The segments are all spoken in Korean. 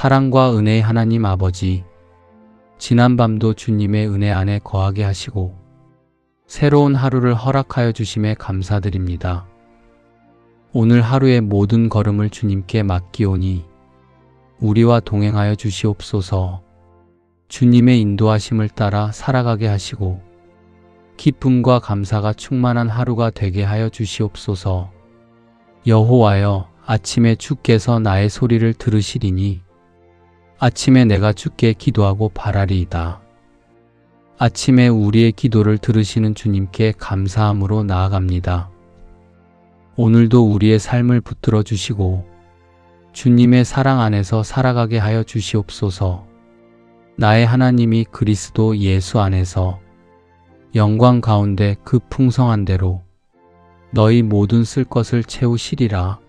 사랑과 은혜의 하나님 아버지, 지난밤도 주님의 은혜 안에 거하게 하시고 새로운 하루를 허락하여 주심에 감사드립니다. 오늘 하루의 모든 걸음을 주님께 맡기오니 우리와 동행하여 주시옵소서. 주님의 인도하심을 따라 살아가게 하시고 기쁨과 감사가 충만한 하루가 되게 하여 주시옵소서. 여호와여, 아침에 주께서 나의 소리를 들으시리니 아침에 내가 주께 기도하고 바라리이다. 아침에 우리의 기도를 들으시는 주님께 감사함으로 나아갑니다. 오늘도 우리의 삶을 붙들어 주시고 주님의 사랑 안에서 살아가게 하여 주시옵소서. 나의 하나님이 그리스도 예수 안에서 영광 가운데 그 풍성한 대로 너희 모든 쓸 것을 채우시리라.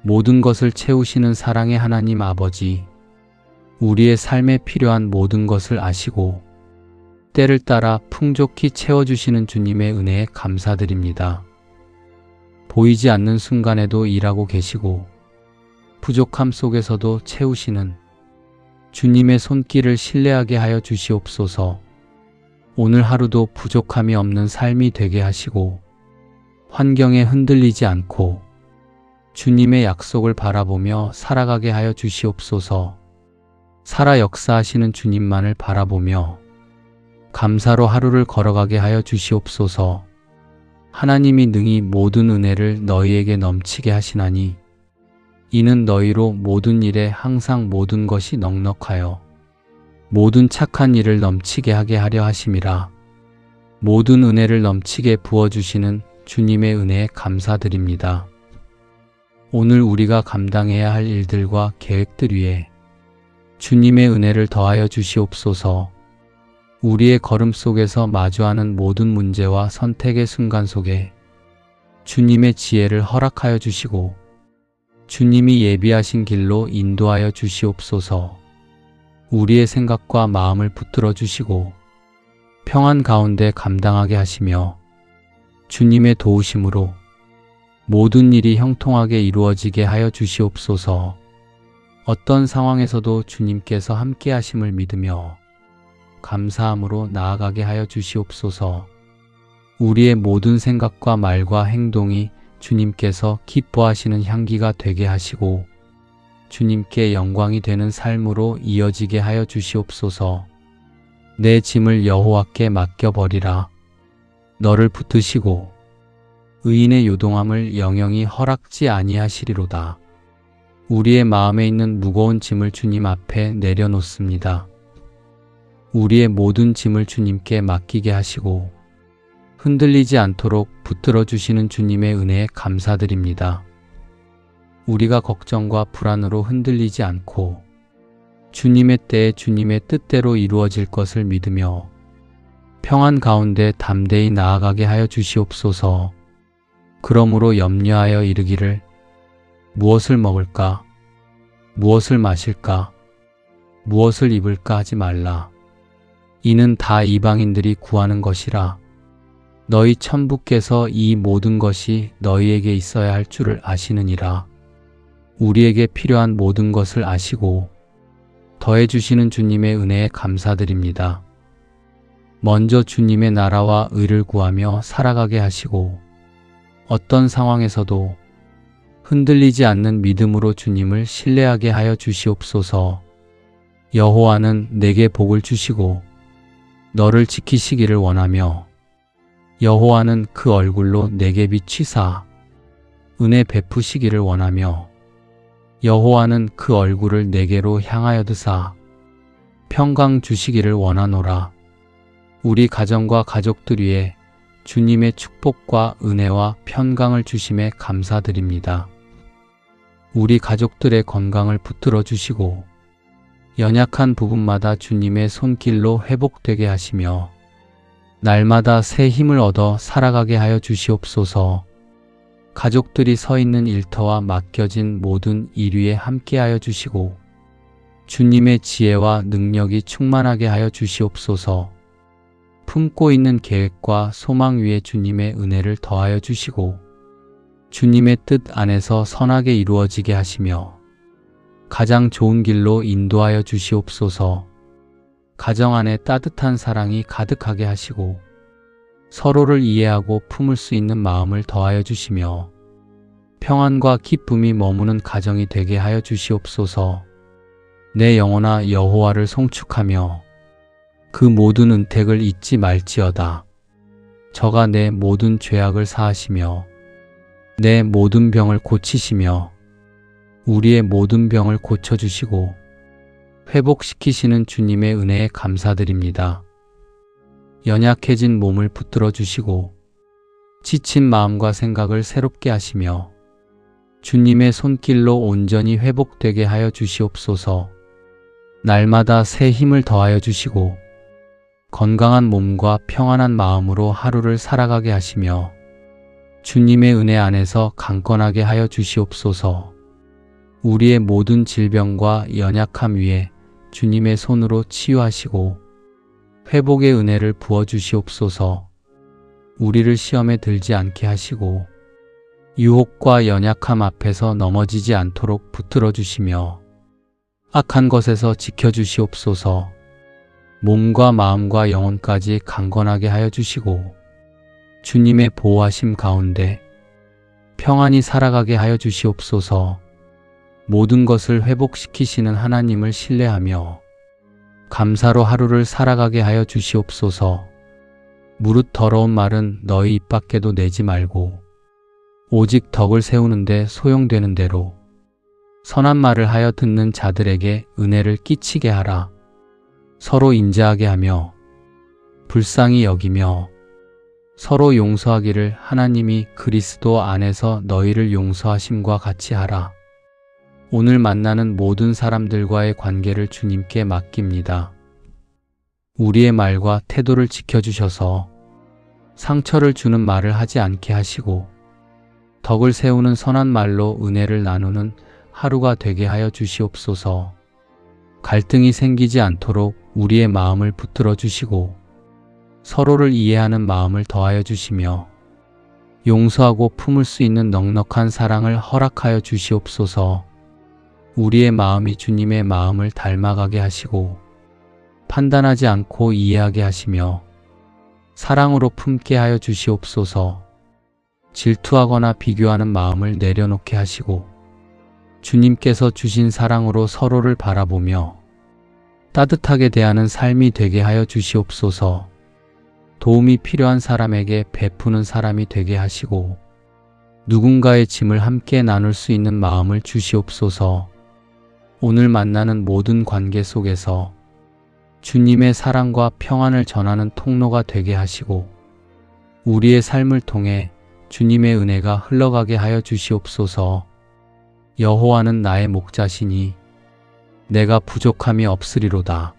모든 것을 채우시는 사랑의 하나님 아버지, 우리의 삶에 필요한 모든 것을 아시고 때를 따라 풍족히 채워주시는 주님의 은혜에 감사드립니다. 보이지 않는 순간에도 일하고 계시고 부족함 속에서도 채우시는 주님의 손길을 신뢰하게 하여 주시옵소서. 오늘 하루도 부족함이 없는 삶이 되게 하시고 환경에 흔들리지 않고 주님의 약속을 바라보며 살아가게 하여 주시옵소서. 살아 역사하시는 주님만을 바라보며 감사로 하루를 걸어가게 하여 주시옵소서. 하나님이 능히 모든 은혜를 너희에게 넘치게 하시나니 이는 너희로 모든 일에 항상 모든 것이 넉넉하여 모든 착한 일을 넘치게 하게 하려 하심이라. 모든 은혜를 넘치게 부어주시는 주님의 은혜에 감사드립니다. 오늘 우리가 감당해야 할 일들과 계획들 위에 주님의 은혜를 더하여 주시옵소서. 우리의 걸음 속에서 마주하는 모든 문제와 선택의 순간 속에 주님의 지혜를 허락하여 주시고 주님이 예비하신 길로 인도하여 주시옵소서. 우리의 생각과 마음을 붙들어 주시고 평안 가운데 감당하게 하시며 주님의 도우심으로 모든 일이 형통하게 이루어지게 하여 주시옵소서. 어떤 상황에서도 주님께서 함께 하심을 믿으며 감사함으로 나아가게 하여 주시옵소서. 우리의 모든 생각과 말과 행동이 주님께서 기뻐하시는 향기가 되게 하시고 주님께 영광이 되는 삶으로 이어지게 하여 주시옵소서. 내 짐을 여호와께 맡겨버리라. 너를 붙드시고 의인의 요동함을 영영히 허락지 아니하시리로다. 우리의 마음에 있는 무거운 짐을 주님 앞에 내려놓습니다. 우리의 모든 짐을 주님께 맡기게 하시고 흔들리지 않도록 붙들어 주시는 주님의 은혜에 감사드립니다. 우리가 걱정과 불안으로 흔들리지 않고 주님의 때에 주님의 뜻대로 이루어질 것을 믿으며 평안 가운데 담대히 나아가게 하여 주시옵소서. 그러므로 염려하여 이르기를 무엇을 먹을까? 무엇을 마실까? 무엇을 입을까 하지 말라. 이는 다 이방인들이 구하는 것이라. 너희 천부께서 이 모든 것이 너희에게 있어야 할 줄을 아시느니라. 우리에게 필요한 모든 것을 아시고 더해주시는 주님의 은혜에 감사드립니다. 먼저 주님의 나라와 의를 구하며 살아가게 하시고 어떤 상황에서도 흔들리지 않는 믿음으로 주님을 신뢰하게 하여 주시옵소서. 여호와는 내게 복을 주시고 너를 지키시기를 원하며 여호와는 그 얼굴로 내게 비치사 은혜 베푸시기를 원하며 여호와는 그 얼굴을 내게로 향하여 드사 평강 주시기를 원하노라. 우리 가정과 가족들 위에 주님의 축복과 은혜와 평강을 주심에 감사드립니다. 우리 가족들의 건강을 붙들어 주시고 연약한 부분마다 주님의 손길로 회복되게 하시며 날마다 새 힘을 얻어 살아가게 하여 주시옵소서. 가족들이 서 있는 일터와 맡겨진 모든 일 위에 함께하여 주시고 주님의 지혜와 능력이 충만하게 하여 주시옵소서. 품고 있는 계획과 소망 위에 주님의 은혜를 더하여 주시고 주님의 뜻 안에서 선하게 이루어지게 하시며 가장 좋은 길로 인도하여 주시옵소서. 가정 안에 따뜻한 사랑이 가득하게 하시고 서로를 이해하고 품을 수 있는 마음을 더하여 주시며 평안과 기쁨이 머무는 가정이 되게 하여 주시옵소서. 내 영혼아 여호와를 송축하며 그 모든 은택을 잊지 말지어다. 저가 내 모든 죄악을 사하시며 내 모든 병을 고치시며 우리의 모든 병을 고쳐주시고 회복시키시는 주님의 은혜에 감사드립니다. 연약해진 몸을 붙들어 주시고 지친 마음과 생각을 새롭게 하시며 주님의 손길로 온전히 회복되게 하여 주시옵소서. 날마다 새 힘을 더하여 주시고 건강한 몸과 평안한 마음으로 하루를 살아가게 하시며 주님의 은혜 안에서 강건하게 하여 주시옵소서. 우리의 모든 질병과 연약함 위에 주님의 손으로 치유하시고 회복의 은혜를 부어주시옵소서. 우리를 시험에 들지 않게 하시고 유혹과 연약함 앞에서 넘어지지 않도록 붙들어 주시며 악한 것에서 지켜주시옵소서. 몸과 마음과 영혼까지 강건하게 하여 주시고 주님의 보호하심 가운데 평안히 살아가게 하여 주시옵소서. 모든 것을 회복시키시는 하나님을 신뢰하며 감사로 하루를 살아가게 하여 주시옵소서. 무릇 더러운 말은 너희 입 밖에도 내지 말고 오직 덕을 세우는데 소용되는 대로 선한 말을 하여 듣는 자들에게 은혜를 끼치게 하라. 서로 인자하게 하며 불쌍히 여기며 서로 용서하기를 하나님이 그리스도 안에서 너희를 용서하심과 같이 하라. 오늘 만나는 모든 사람들과의 관계를 주님께 맡깁니다. 우리의 말과 태도를 지켜주셔서 상처를 주는 말을 하지 않게 하시고 덕을 세우는 선한 말로 은혜를 나누는 하루가 되게 하여 주시옵소서. 갈등이 생기지 않도록 우리의 마음을 붙들어 주시고 서로를 이해하는 마음을 더하여 주시며 용서하고 품을 수 있는 넉넉한 사랑을 허락하여 주시옵소서. 우리의 마음이 주님의 마음을 닮아가게 하시고 판단하지 않고 이해하게 하시며 사랑으로 품게 하여 주시옵소서. 질투하거나 비교하는 마음을 내려놓게 하시고 주님께서 주신 사랑으로 서로를 바라보며 따뜻하게 대하는 삶이 되게 하여 주시옵소서. 도움이 필요한 사람에게 베푸는 사람이 되게 하시고 누군가의 짐을 함께 나눌 수 있는 마음을 주시옵소서. 오늘 만나는 모든 관계 속에서 주님의 사랑과 평안을 전하는 통로가 되게 하시고 우리의 삶을 통해 주님의 은혜가 흘러가게 하여 주시옵소서. 여호와는 나의 목자시니 내가 부족함이 없으리로다.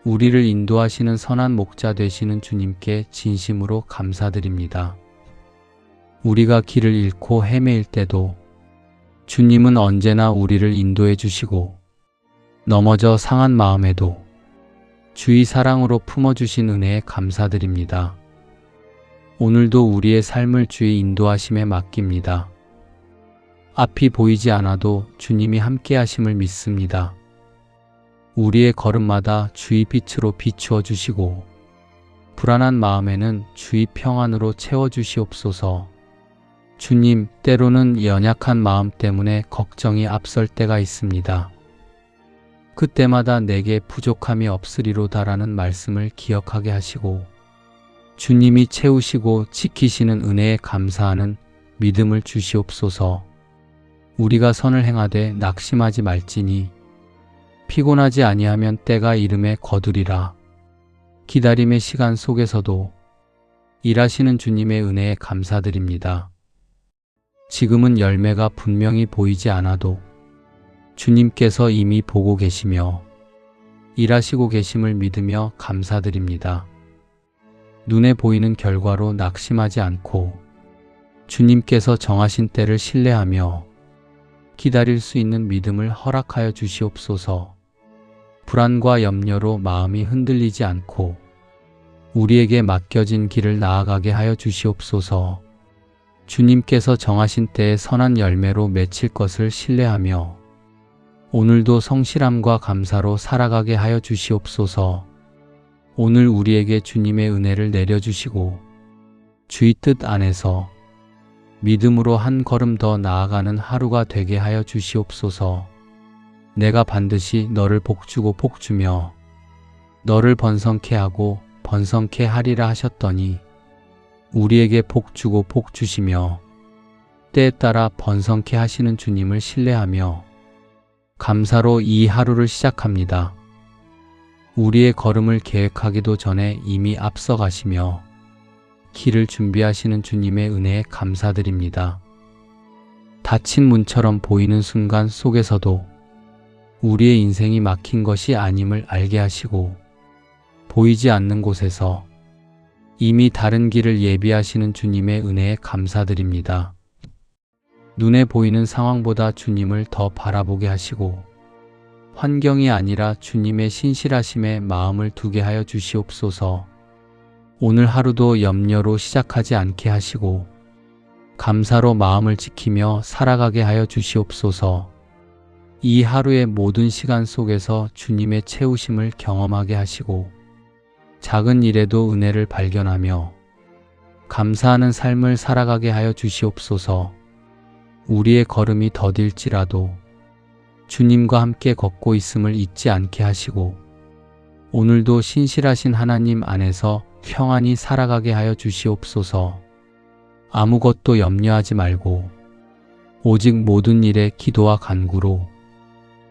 우리를 인도하시는 선한 목자 되시는 주님께 진심으로 감사드립니다. 우리가 길을 잃고 헤매일 때도 주님은 언제나 우리를 인도해 주시고 넘어져 상한 마음에도 주의 사랑으로 품어주신 은혜에 감사드립니다. 오늘도 우리의 삶을 주의 인도하심에 맡깁니다. 앞이 보이지 않아도 주님이 함께 하심을 믿습니다. 우리의 걸음마다 주의 빛으로 비추어 주시고 불안한 마음에는 주의 평안으로 채워 주시옵소서. 주님, 때로는 연약한 마음 때문에 걱정이 앞설 때가 있습니다. 그때마다 내게 부족함이 없으리로다라는 말씀을 기억하게 하시고 주님이 채우시고 지키시는 은혜에 감사하는 믿음을 주시옵소서. 우리가 선을 행하되 낙심하지 말지니 피곤하지 아니하면 때가 이름에 거두리라. 기다림의 시간 속에서도 일하시는 주님의 은혜에 감사드립니다. 지금은 열매가 분명히 보이지 않아도 주님께서 이미 보고 계시며 일하시고 계심을 믿으며 감사드립니다. 눈에 보이는 결과로 낙심하지 않고 주님께서 정하신 때를 신뢰하며 기다릴 수 있는 믿음을 허락하여 주시옵소서. 불안과 염려로 마음이 흔들리지 않고 우리에게 맡겨진 길을 나아가게 하여 주시옵소서. 주님께서 정하신 때에 선한 열매로 맺힐 것을 신뢰하며 오늘도 성실함과 감사로 살아가게 하여 주시옵소서. 오늘 우리에게 주님의 은혜를 내려주시고 주의 뜻 안에서 믿음으로 한 걸음 더 나아가는 하루가 되게 하여 주시옵소서. 내가 반드시 너를 복주고 복주며 너를 번성케 하고 번성케 하리라 하셨더니 우리에게 복주고 복주시며 때에 따라 번성케 하시는 주님을 신뢰하며 감사로 이 하루를 시작합니다. 우리의 걸음을 계획하기도 전에 이미 앞서 가시며 길을 준비하시는 주님의 은혜에 감사드립니다. 닫힌 문처럼 보이는 순간 속에서도 우리의 인생이 막힌 것이 아님을 알게 하시고 보이지 않는 곳에서 이미 다른 길을 예비하시는 주님의 은혜에 감사드립니다. 눈에 보이는 상황보다 주님을 더 바라보게 하시고 환경이 아니라 주님의 신실하심에 마음을 두게 하여 주시옵소서. 오늘 하루도 염려로 시작하지 않게 하시고 감사로 마음을 지키며 살아가게 하여 주시옵소서. 이 하루의 모든 시간 속에서 주님의 채우심을 경험하게 하시고 작은 일에도 은혜를 발견하며 감사하는 삶을 살아가게 하여 주시옵소서. 우리의 걸음이 더딜지라도 주님과 함께 걷고 있음을 잊지 않게 하시고 오늘도 신실하신 하나님 안에서 평안히 살아가게 하여 주시옵소서. 아무것도 염려하지 말고 오직 모든 일에 기도와 간구로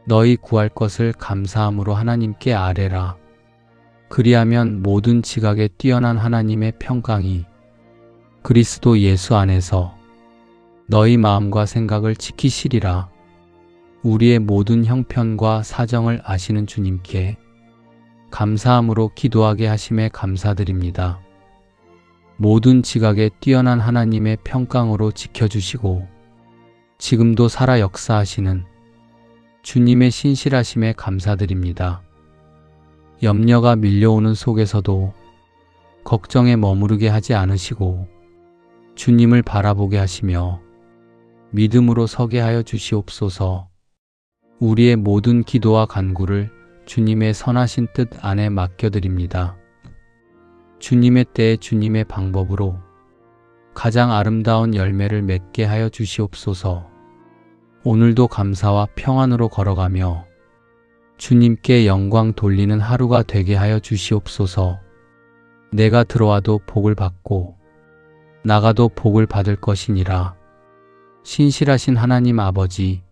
너희 구할 것을 감사함으로 하나님께 아뢰라. 그리하면 모든 지각에 뛰어난 하나님의 평강이 그리스도 예수 안에서 너희 마음과 생각을 지키시리라. 우리의 모든 형편과 사정을 아시는 주님께 감사함으로 기도하게 하심에 감사드립니다. 모든 지각에 뛰어난 하나님의 평강으로 지켜주시고 지금도 살아 역사하시는 주님의 신실하심에 감사드립니다. 염려가 밀려오는 속에서도 걱정에 머무르게 하지 않으시고 주님을 바라보게 하시며 믿음으로 서게 하여 주시옵소서. 우리의 모든 기도와 간구를 주님의 선하신 뜻 안에 맡겨드립니다. 주님의 때에 주님의 방법으로 가장 아름다운 열매를 맺게 하여 주시옵소서. 오늘도 감사와 평안으로 걸어가며 주님께 영광 돌리는 하루가 되게 하여 주시옵소서. 내가 들어와도 복을 받고 나가도 복을 받을 것이니라. 신실하신 하나님 아버지,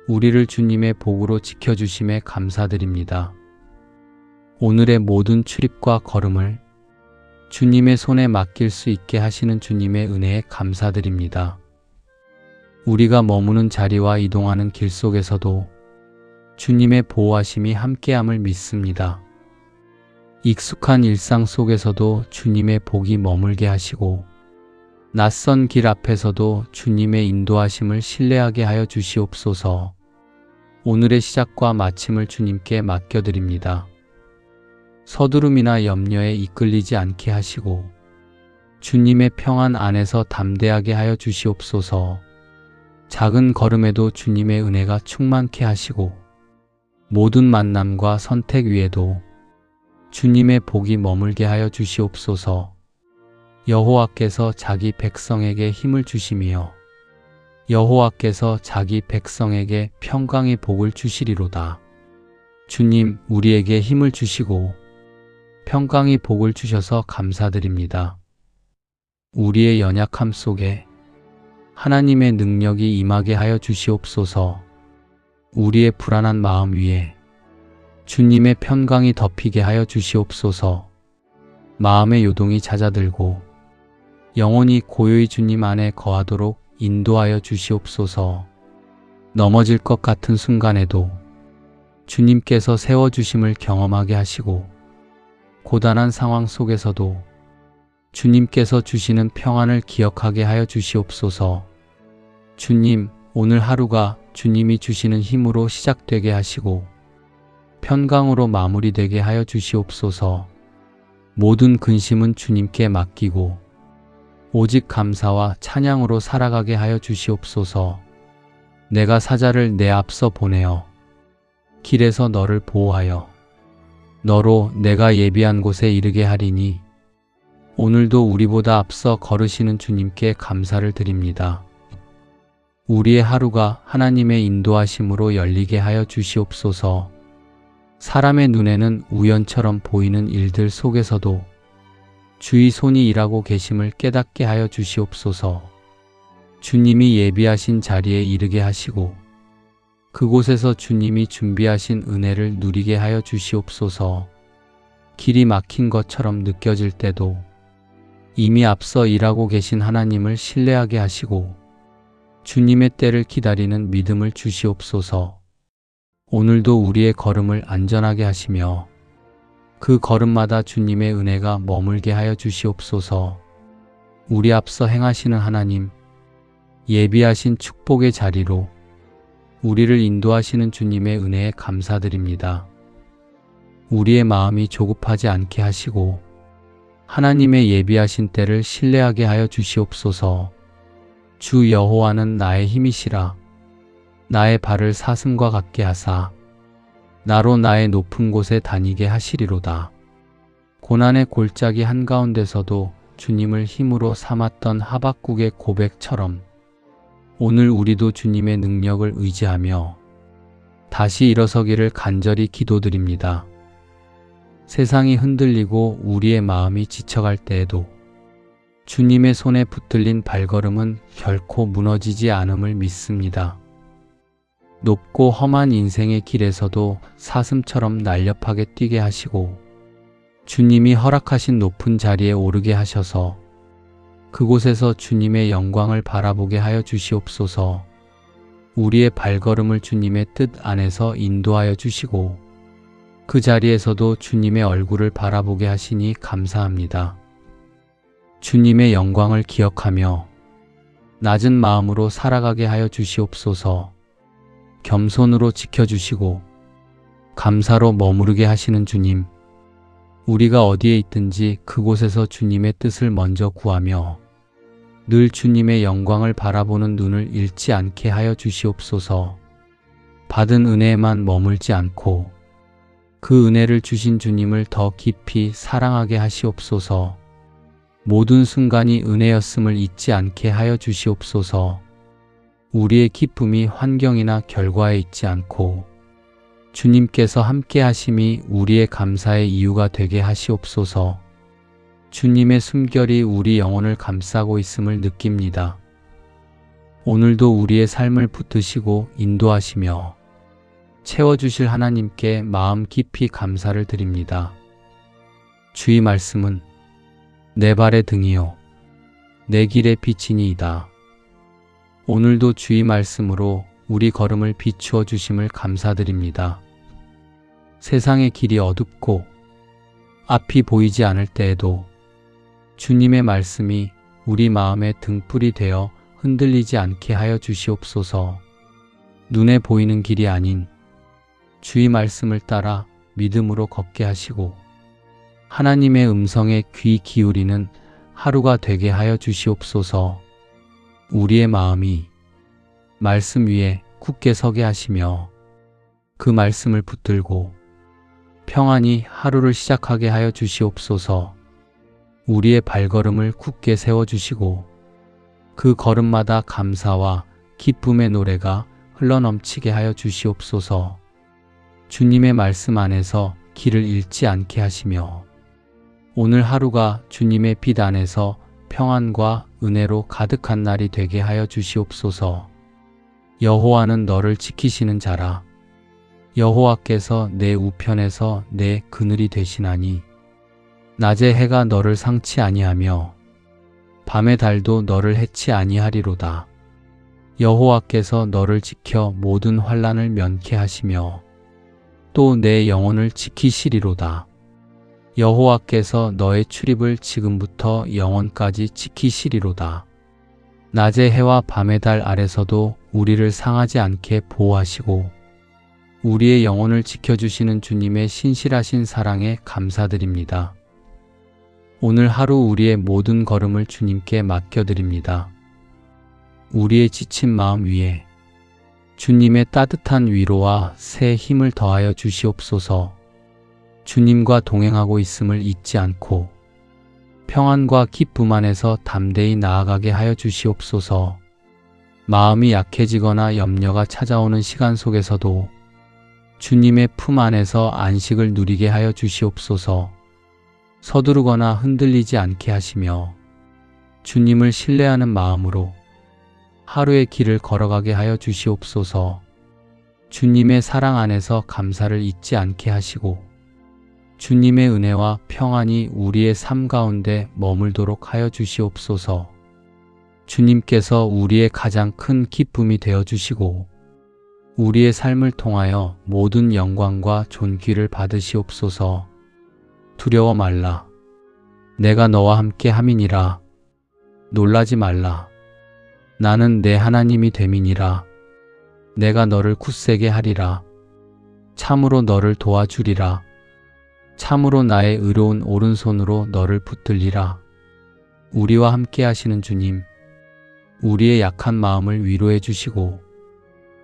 우리를 주님의 복으로 지켜주심에 감사드립니다. 오늘의 모든 출입과 걸음을 주님의 손에 맡길 수 있게 하시는 주님의 은혜에 감사드립니다. 우리가 머무는 자리와 이동하는 길 속에서도 주님의 보호하심이 함께함을 믿습니다. 익숙한 일상 속에서도 주님의 복이 머물게 하시고 낯선 길 앞에서도 주님의 인도하심을 신뢰하게 하여 주시옵소서. 오늘의 시작과 마침을 주님께 맡겨드립니다. 서두름이나 염려에 이끌리지 않게 하시고 주님의 평안 안에서 담대하게 하여 주시옵소서. 작은 걸음에도 주님의 은혜가 충만케 하시고 모든 만남과 선택 위에도 주님의 복이 머물게 하여 주시옵소서. 여호와께서 자기 백성에게 힘을 주시며 여호와께서 자기 백성에게 평강의 복을 주시리로다. 주님, 우리에게 힘을 주시고 평강의 복을 주셔서 감사드립니다. 우리의 연약함 속에 하나님의 능력이 임하게 하여 주시옵소서. 우리의 불안한 마음 위에 주님의 평강이 덮이게 하여 주시옵소서. 마음의 요동이 잦아들고 영혼이 고요히 주님 안에 거하도록 인도하여 주시옵소서. 넘어질 것 같은 순간에도 주님께서 세워주심을 경험하게 하시고 고단한 상황 속에서도 주님께서 주시는 평안을 기억하게 하여 주시옵소서. 주님, 오늘 하루가 주님이 주시는 힘으로 시작되게 하시고 평강으로 마무리되게 하여 주시옵소서. 모든 근심은 주님께 맡기고 오직 감사와 찬양으로 살아가게 하여 주시옵소서. 내가 사자를 내 앞서 보내어 길에서 너를 보호하여 너로 내가 예비한 곳에 이르게 하리니 오늘도 우리보다 앞서 걸으시는 주님께 감사를 드립니다. 우리의 하루가 하나님의 인도하심으로 열리게 하여 주시옵소서. 사람의 눈에는 우연처럼 보이는 일들 속에서도 주의 손이 일하고 계심을 깨닫게 하여 주시옵소서. 주님이 예비하신 자리에 이르게 하시고 그곳에서 주님이 준비하신 은혜를 누리게 하여 주시옵소서. 길이 막힌 것처럼 느껴질 때도 이미 앞서 일하고 계신 하나님을 신뢰하게 하시고 주님의 때를 기다리는 믿음을 주시옵소서. 오늘도 우리의 걸음을 안전하게 하시며 그 걸음마다 주님의 은혜가 머물게 하여 주시옵소서. 우리 앞서 행하시는 하나님, 예비하신 축복의 자리로 우리를 인도하시는 주님의 은혜에 감사드립니다. 우리의 마음이 조급하지 않게 하시고 하나님의 예비하신 때를 신뢰하게 하여 주시옵소서. 주 여호와는 나의 힘이시라. 나의 발을 사슴과 같게 하사 나로 나의 높은 곳에 다니게 하시리로다. 고난의 골짜기 한가운데서도 주님을 힘으로 삼았던 하박국의 고백처럼 오늘 우리도 주님의 능력을 의지하며 다시 일어서기를 간절히 기도드립니다. 세상이 흔들리고 우리의 마음이 지쳐갈 때에도 주님의 손에 붙들린 발걸음은 결코 무너지지 않음을 믿습니다. 높고 험한 인생의 길에서도 사슴처럼 날렵하게 뛰게 하시고 주님이 허락하신 높은 자리에 오르게 하셔서 그곳에서 주님의 영광을 바라보게 하여 주시옵소서. 우리의 발걸음을 주님의 뜻 안에서 인도하여 주시고 그 자리에서도 주님의 얼굴을 바라보게 하시니 감사합니다. 주님의 영광을 기억하며 낮은 마음으로 살아가게 하여 주시옵소서. 겸손으로 지켜주시고 감사로 머무르게 하시는 주님, 우리가 어디에 있든지 그곳에서 주님의 뜻을 먼저 구하며 늘 주님의 영광을 바라보는 눈을 잃지 않게 하여 주시옵소서. 받은 은혜에만 머물지 않고 그 은혜를 주신 주님을 더 깊이 사랑하게 하시옵소서. 모든 순간이 은혜였음을 잊지 않게 하여 주시옵소서. 우리의 기쁨이 환경이나 결과에 있지 않고 주님께서 함께 하심이 우리의 감사의 이유가 되게 하시옵소서. 주님의 숨결이 우리 영혼을 감싸고 있음을 느낍니다. 오늘도 우리의 삶을 붙드시고 인도하시며 채워주실 하나님께 마음 깊이 감사를 드립니다. 주의 말씀은 내 발의 등이요 내 길의 빛이니이다. 오늘도 주의 말씀으로 우리 걸음을 비추어 주심을 감사드립니다. 세상의 길이 어둡고 앞이 보이지 않을 때에도 주님의 말씀이 우리 마음의 등불이 되어 흔들리지 않게 하여 주시옵소서. 눈에 보이는 길이 아닌 주의 말씀을 따라 믿음으로 걷게 하시고 하나님의 음성에 귀 기울이는 하루가 되게 하여 주시옵소서. 우리의 마음이 말씀 위에 굳게 서게 하시며 그 말씀을 붙들고 평안히 하루를 시작하게 하여 주시옵소서. 우리의 발걸음을 굳게 세워주시고 그 걸음마다 감사와 기쁨의 노래가 흘러넘치게 하여 주시옵소서. 주님의 말씀 안에서 길을 잃지 않게 하시며 오늘 하루가 주님의 빛 안에서 평안과 은혜로 가득한 날이 되게 하여 주시옵소서. 여호와는 너를 지키시는 자라. 여호와께서 내 우편에서 내 그늘이 되시나니 낮의 해가 너를 상치 아니하며 밤의 달도 너를 해치 아니하리로다. 여호와께서 너를 지켜 모든 환난을 면케 하시며 또 내 영혼을 지키시리로다. 여호와께서 너의 출입을 지금부터 영원까지 지키시리로다. 낮의 해와 밤의 달 아래서도 우리를 상하지 않게 보호하시고 우리의 영혼을 지켜주시는 주님의 신실하신 사랑에 감사드립니다. 오늘 하루 우리의 모든 걸음을 주님께 맡겨드립니다. 우리의 지친 마음 위에 주님의 따뜻한 위로와 새 힘을 더하여 주시옵소서. 주님과 동행하고 있음을 잊지 않고 평안과 기쁨 안에서 담대히 나아가게 하여 주시옵소서. 마음이 약해지거나 염려가 찾아오는 시간 속에서도 주님의 품 안에서 안식을 누리게 하여 주시옵소서. 서두르거나 흔들리지 않게 하시며 주님을 신뢰하는 마음으로 하루의 길을 걸어가게 하여 주시옵소서. 주님의 사랑 안에서 감사를 잊지 않게 하시고 주님의 은혜와 평안이 우리의 삶 가운데 머물도록 하여 주시옵소서. 주님께서 우리의 가장 큰 기쁨이 되어 주시고 우리의 삶을 통하여 모든 영광과 존귀를 받으시옵소서. 두려워 말라. 내가 너와 함께 함이니라. 놀라지 말라. 나는 내 하나님이 됨이니라. 내가 너를 굳세게 하리라. 참으로 너를 도와주리라. 참으로 나의 의로운 오른손으로 너를 붙들리라. 우리와 함께 하시는 주님, 우리의 약한 마음을 위로해 주시고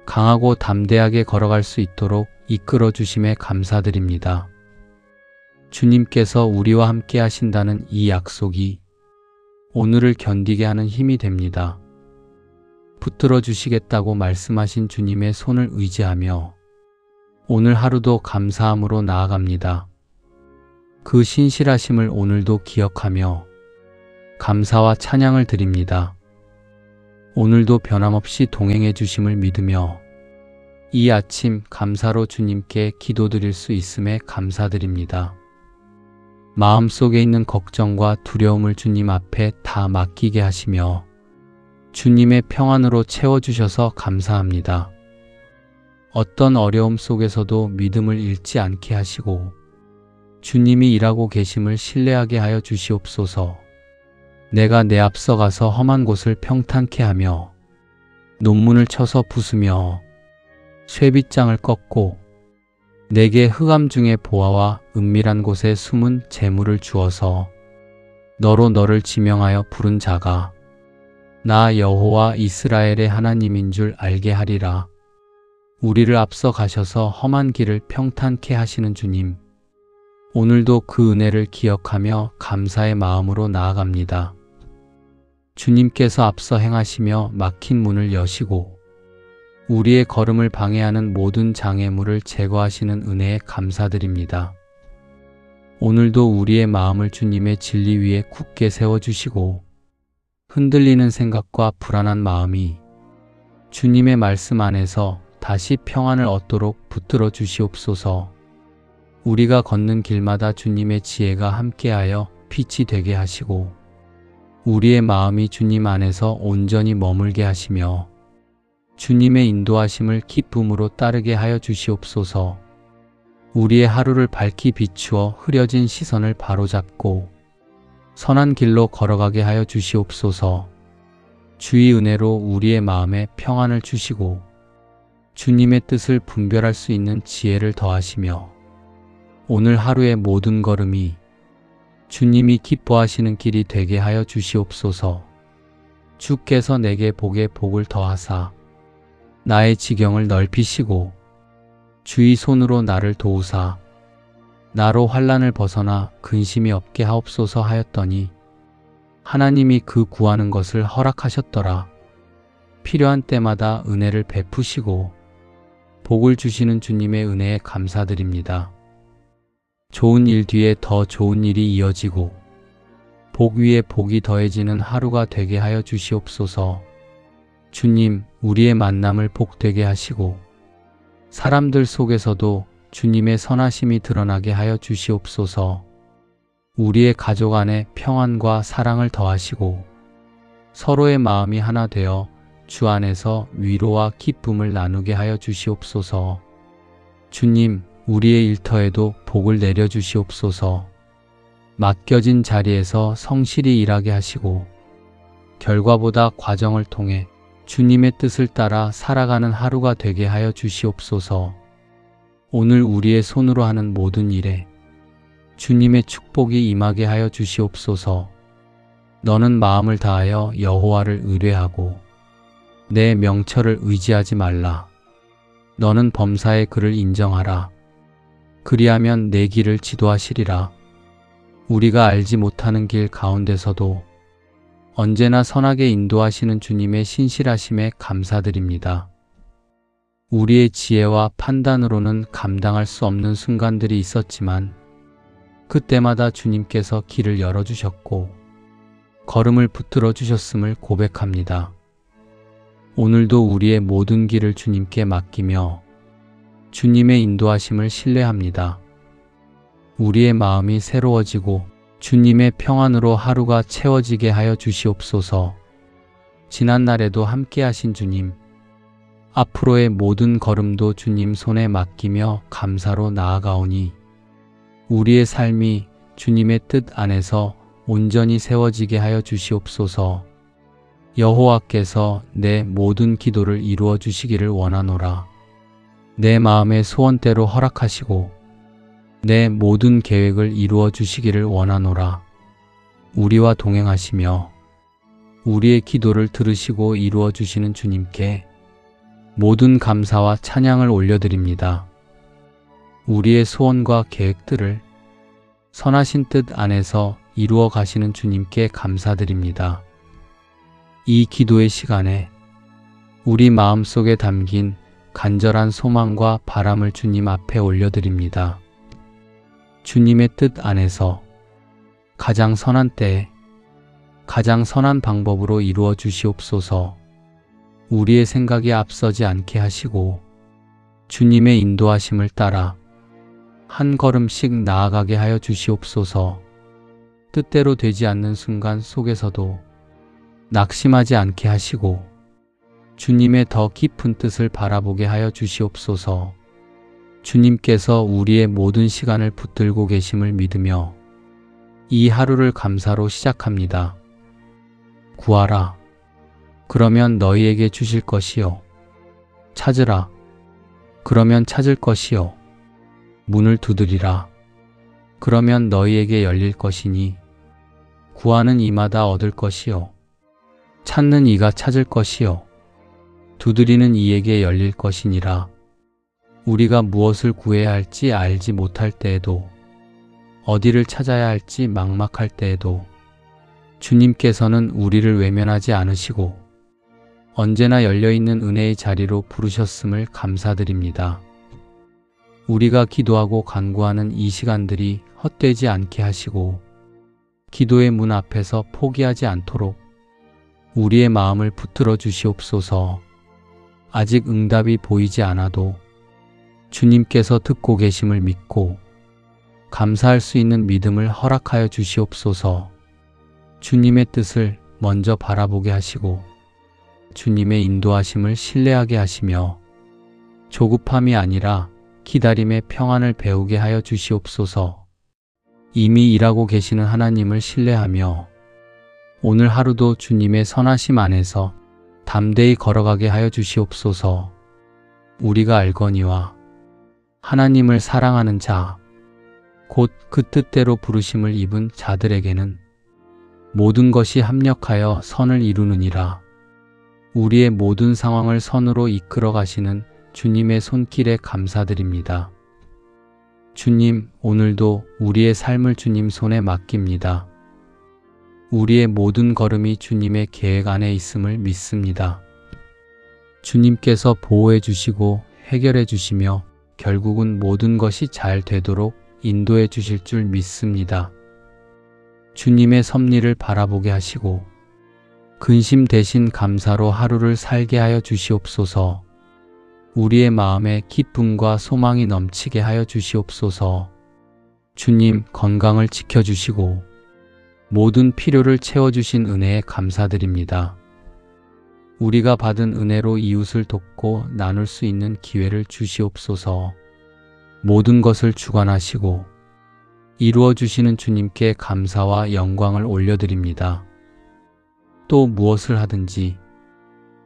강하고 담대하게 걸어갈 수 있도록 이끌어 주심에 감사드립니다. 주님께서 우리와 함께 하신다는 이 약속이 오늘을 견디게 하는 힘이 됩니다. 붙들어 주시겠다고 말씀하신 주님의 손을 의지하며 오늘 하루도 감사함으로 나아갑니다. 그 신실하심을 오늘도 기억하며 감사와 찬양을 드립니다. 오늘도 변함없이 동행해 주심을 믿으며 이 아침 감사로 주님께 기도드릴 수 있음에 감사드립니다. 마음속에 있는 걱정과 두려움을 주님 앞에 다 맡기게 하시며 주님의 평안으로 채워주셔서 감사합니다. 어떤 어려움 속에서도 믿음을 잃지 않게 하시고 주님이 일하고 계심을 신뢰하게 하여 주시옵소서. 내가 내 앞서 가서 험한 곳을 평탄케 하며 논문을 쳐서 부수며 쇠빗장을 꺾고 내게 흑암 중에 보아와 은밀한 곳에 숨은 재물을 주어서 너로 너를 지명하여 부른 자가 나 여호와 이스라엘의 하나님인 줄 알게 하리라. 우리를 앞서 가셔서 험한 길을 평탄케 하시는 주님, 오늘도 그 은혜를 기억하며 감사의 마음으로 나아갑니다. 주님께서 앞서 행하시며 막힌 문을 여시고 우리의 걸음을 방해하는 모든 장애물을 제거하시는 은혜에 감사드립니다. 오늘도 우리의 마음을 주님의 진리 위에 굳게 세워주시고 흔들리는 생각과 불안한 마음이 주님의 말씀 안에서 다시 평안을 얻도록 붙들어 주시옵소서. 우리가 걷는 길마다 주님의 지혜가 함께하여 빛이 되게 하시고 우리의 마음이 주님 안에서 온전히 머물게 하시며 주님의 인도하심을 기쁨으로 따르게 하여 주시옵소서. 우리의 하루를 밝히 비추어 흐려진 시선을 바로잡고 선한 길로 걸어가게 하여 주시옵소서. 주의 은혜로 우리의 마음에 평안을 주시고 주님의 뜻을 분별할 수 있는 지혜를 더하시며 오늘 하루의 모든 걸음이 주님이 기뻐하시는 길이 되게 하여 주시옵소서. 주께서 내게 복에 복을 더하사 나의 지경을 넓히시고 주의 손으로 나를 도우사 나로 환난을 벗어나 근심이 없게 하옵소서 하였더니 하나님이 그 구하는 것을 허락하셨더라. 필요한 때마다 은혜를 베푸시고 복을 주시는 주님의 은혜에 감사드립니다. 좋은 일 뒤에 더 좋은 일이 이어지고 복 위에 복이 더해지는 하루가 되게 하여 주시옵소서. 주님, 우리의 만남을 복되게 하시고 사람들 속에서도 주님의 선하심이 드러나게 하여 주시옵소서. 우리의 가족 안에 평안과 사랑을 더하시고 서로의 마음이 하나 되어 주 안에서 위로와 기쁨을 나누게 하여 주시옵소서. 주님, 우리의 일터에도 복을 내려주시옵소서. 맡겨진 자리에서 성실히 일하게 하시고 결과보다 과정을 통해 주님의 뜻을 따라 살아가는 하루가 되게 하여 주시옵소서. 오늘 우리의 손으로 하는 모든 일에 주님의 축복이 임하게 하여 주시옵소서. 너는 마음을 다하여 여호와를 의뢰하고 내 명철을 의지하지 말라. 너는 범사의 그를 인정하라. 그리하면 내 길을 지도하시리라. 우리가 알지 못하는 길 가운데서도 언제나 선하게 인도하시는 주님의 신실하심에 감사드립니다. 우리의 지혜와 판단으로는 감당할 수 없는 순간들이 있었지만 그때마다 주님께서 길을 열어주셨고 걸음을 붙들어 주셨음을 고백합니다. 오늘도 우리의 모든 길을 주님께 맡기며 주님의 인도하심을 신뢰합니다. 우리의 마음이 새로워지고 주님의 평안으로 하루가 채워지게 하여 주시옵소서. 지난날에도 함께 하신 주님, 앞으로의 모든 걸음도 주님 손에 맡기며 감사로 나아가오니 우리의 삶이 주님의 뜻 안에서 온전히 세워지게 하여 주시옵소서. 여호와께서 내 모든 기도를 이루어 주시기를 원하노라. 내 마음의 소원대로 허락하시고 내 모든 계획을 이루어 주시기를 원하노라. 우리와 동행하시며 우리의 기도를 들으시고 이루어 주시는 주님께 모든 감사와 찬양을 올려드립니다. 우리의 소원과 계획들을 선하신 뜻 안에서 이루어 가시는 주님께 감사드립니다. 이 기도의 시간에 우리 마음속에 담긴 간절한 소망과 바람을 주님 앞에 올려드립니다. 주님의 뜻 안에서 가장 선한 때에 가장 선한 방법으로 이루어 주시옵소서. 우리의 생각이 앞서지 않게 하시고 주님의 인도하심을 따라 한 걸음씩 나아가게 하여 주시옵소서. 뜻대로 되지 않는 순간 속에서도 낙심하지 않게 하시고 주님의 더 깊은 뜻을 바라보게 하여 주시옵소서. 주님께서 우리의 모든 시간을 붙들고 계심을 믿으며 이 하루를 감사로 시작합니다. 구하라. 그러면 너희에게 주실 것이요. 찾으라. 그러면 찾을 것이요. 문을 두드리라. 그러면 너희에게 열릴 것이니 구하는 이마다 얻을 것이요. 찾는 이가 찾을 것이요. 두드리는 이에게 열릴 것이니라. 우리가 무엇을 구해야 할지 알지 못할 때에도 어디를 찾아야 할지 막막할 때에도 주님께서는 우리를 외면하지 않으시고 언제나 열려있는 은혜의 자리로 부르셨음을 감사드립니다. 우리가 기도하고 간구하는 이 시간들이 헛되지 않게 하시고 기도의 문 앞에서 포기하지 않도록 우리의 마음을 붙들어 주시옵소서. 아직 응답이 보이지 않아도 주님께서 듣고 계심을 믿고 감사할 수 있는 믿음을 허락하여 주시옵소서. 주님의 뜻을 먼저 바라보게 하시고 주님의 인도하심을 신뢰하게 하시며 조급함이 아니라 기다림의 평안을 배우게 하여 주시옵소서. 이미 일하고 계시는 하나님을 신뢰하며 오늘 하루도 주님의 선하심 안에서 담대히 걸어가게 하여 주시옵소서. 우리가 알거니와 하나님을 사랑하는 자, 곧 그 뜻대로 부르심을 입은 자들에게는 모든 것이 합력하여 선을 이루느니라. 우리의 모든 상황을 선으로 이끌어 가시는 주님의 손길에 감사드립니다. 주님, 오늘도 우리의 삶을 주님 손에 맡깁니다. 우리의 모든 걸음이 주님의 계획 안에 있음을 믿습니다. 주님께서 보호해 주시고 해결해 주시며 결국은 모든 것이 잘 되도록 인도해 주실 줄 믿습니다. 주님의 섭리를 바라보게 하시고 근심 대신 감사로 하루를 살게 하여 주시옵소서. 우리의 마음에 기쁨과 소망이 넘치게 하여 주시옵소서. 주님, 건강을 지켜주시고 모든 필요를 채워주신 은혜에 감사드립니다. 우리가 받은 은혜로 이웃을 돕고 나눌 수 있는 기회를 주시옵소서. 모든 것을 주관하시고 이루어 주시는 주님께 감사와 영광을 올려드립니다. 또 무엇을 하든지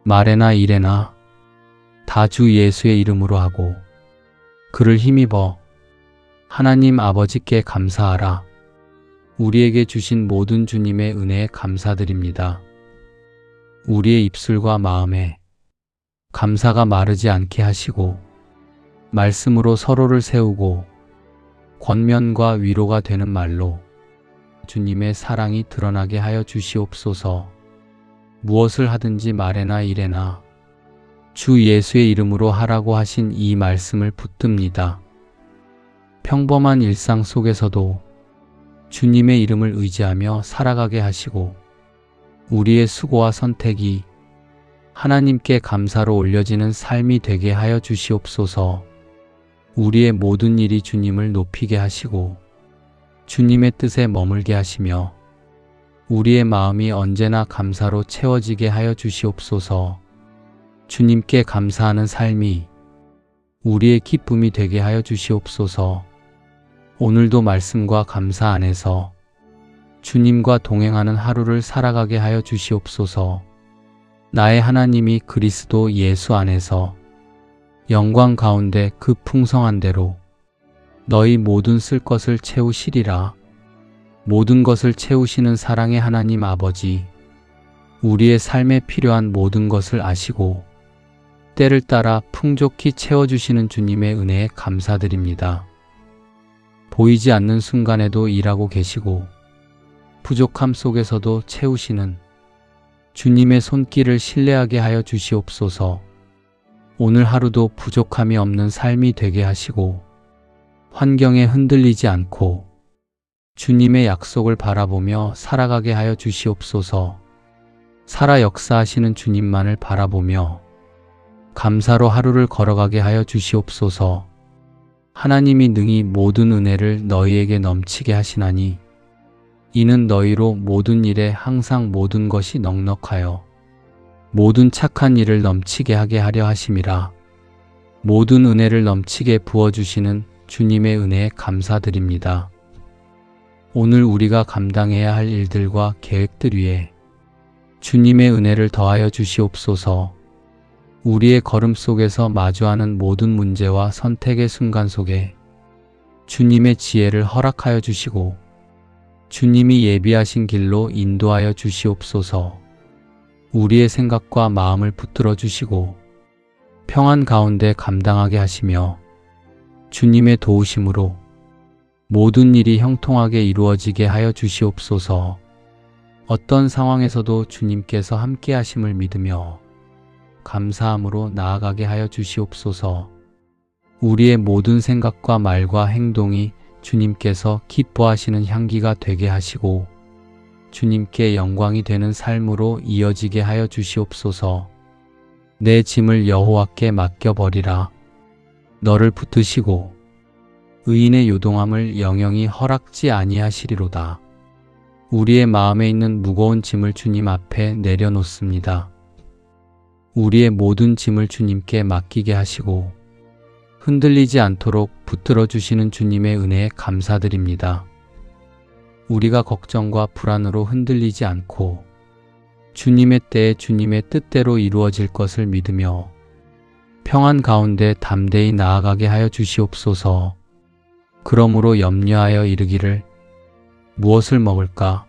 말에나 일에나 다 주 예수의 이름으로 하고 그를 힘입어 하나님 아버지께 감사하라. 우리에게 주신 모든 주님의 은혜에 감사드립니다. 우리의 입술과 마음에 감사가 마르지 않게 하시고 말씀으로 서로를 세우고 권면과 위로가 되는 말로 주님의 사랑이 드러나게 하여 주시옵소서. 무엇을 하든지 말에나 일에나 주 예수의 이름으로 하라고 하신 이 말씀을 붙듭니다. 평범한 일상 속에서도 주님의 이름을 의지하며 살아가게 하시고 우리의 수고와 선택이 하나님께 감사로 올려지는 삶이 되게 하여 주시옵소서. 우리의 모든 일이 주님을 높이게 하시고 주님의 뜻에 머물게 하시며 우리의 마음이 언제나 감사로 채워지게 하여 주시옵소서. 주님께 감사하는 삶이 우리의 기쁨이 되게 하여 주시옵소서. 오늘도 말씀과 감사 안에서 주님과 동행하는 하루를 살아가게 하여 주시옵소서. 나의 하나님이 그리스도 예수 안에서 영광 가운데 그 풍성한 대로 너희 모든 쓸 것을 채우시리라. 모든 것을 채우시는 사랑의 하나님 아버지, 우리의 삶에 필요한 모든 것을 아시고 때를 따라 풍족히 채워주시는 주님의 은혜에 감사드립니다. 보이지 않는 순간에도 일하고 계시고 부족함 속에서도 채우시는 주님의 손길을 신뢰하게 하여 주시옵소서. 오늘 하루도 부족함이 없는 삶이 되게 하시고 환경에 흔들리지 않고 주님의 약속을 바라보며 살아가게 하여 주시옵소서. 살아 역사하시는 주님만을 바라보며 감사로 하루를 걸어가게 하여 주시옵소서. 하나님이 능히 모든 은혜를 너희에게 넘치게 하시나니 이는 너희로 모든 일에 항상 모든 것이 넉넉하여 모든 착한 일을 넘치게 하게 하려 하심이라. 모든 은혜를 넘치게 부어주시는 주님의 은혜에 감사드립니다. 오늘 우리가 감당해야 할 일들과 계획들 위에 주님의 은혜를 더하여 주시옵소서. 우리의 걸음 속에서 마주하는 모든 문제와 선택의 순간 속에 주님의 지혜를 허락하여 주시고 주님이 예비하신 길로 인도하여 주시옵소서. 우리의 생각과 마음을 붙들어 주시고 평안 가운데 감당하게 하시며 주님의 도우심으로 모든 일이 형통하게 이루어지게 하여 주시옵소서. 어떤 상황에서도 주님께서 함께 하심을 믿으며 감사함으로 나아가게 하여 주시옵소서. 우리의 모든 생각과 말과 행동이 주님께서 기뻐하시는 향기가 되게 하시고 주님께 영광이 되는 삶으로 이어지게 하여 주시옵소서. 내 짐을 여호와께 맡겨버리라. 너를 붙드시고 의인의 요동함을 영영히 허락지 아니하시리로다. 우리의 마음에 있는 무거운 짐을 주님 앞에 내려놓습니다. 우리의 모든 짐을 주님께 맡기게 하시고 흔들리지 않도록 붙들어 주시는 주님의 은혜에 감사드립니다. 우리가 걱정과 불안으로 흔들리지 않고 주님의 때에 주님의 뜻대로 이루어질 것을 믿으며 평안 가운데 담대히 나아가게 하여 주시옵소서. 그러므로 염려하여 이르기를 무엇을 먹을까?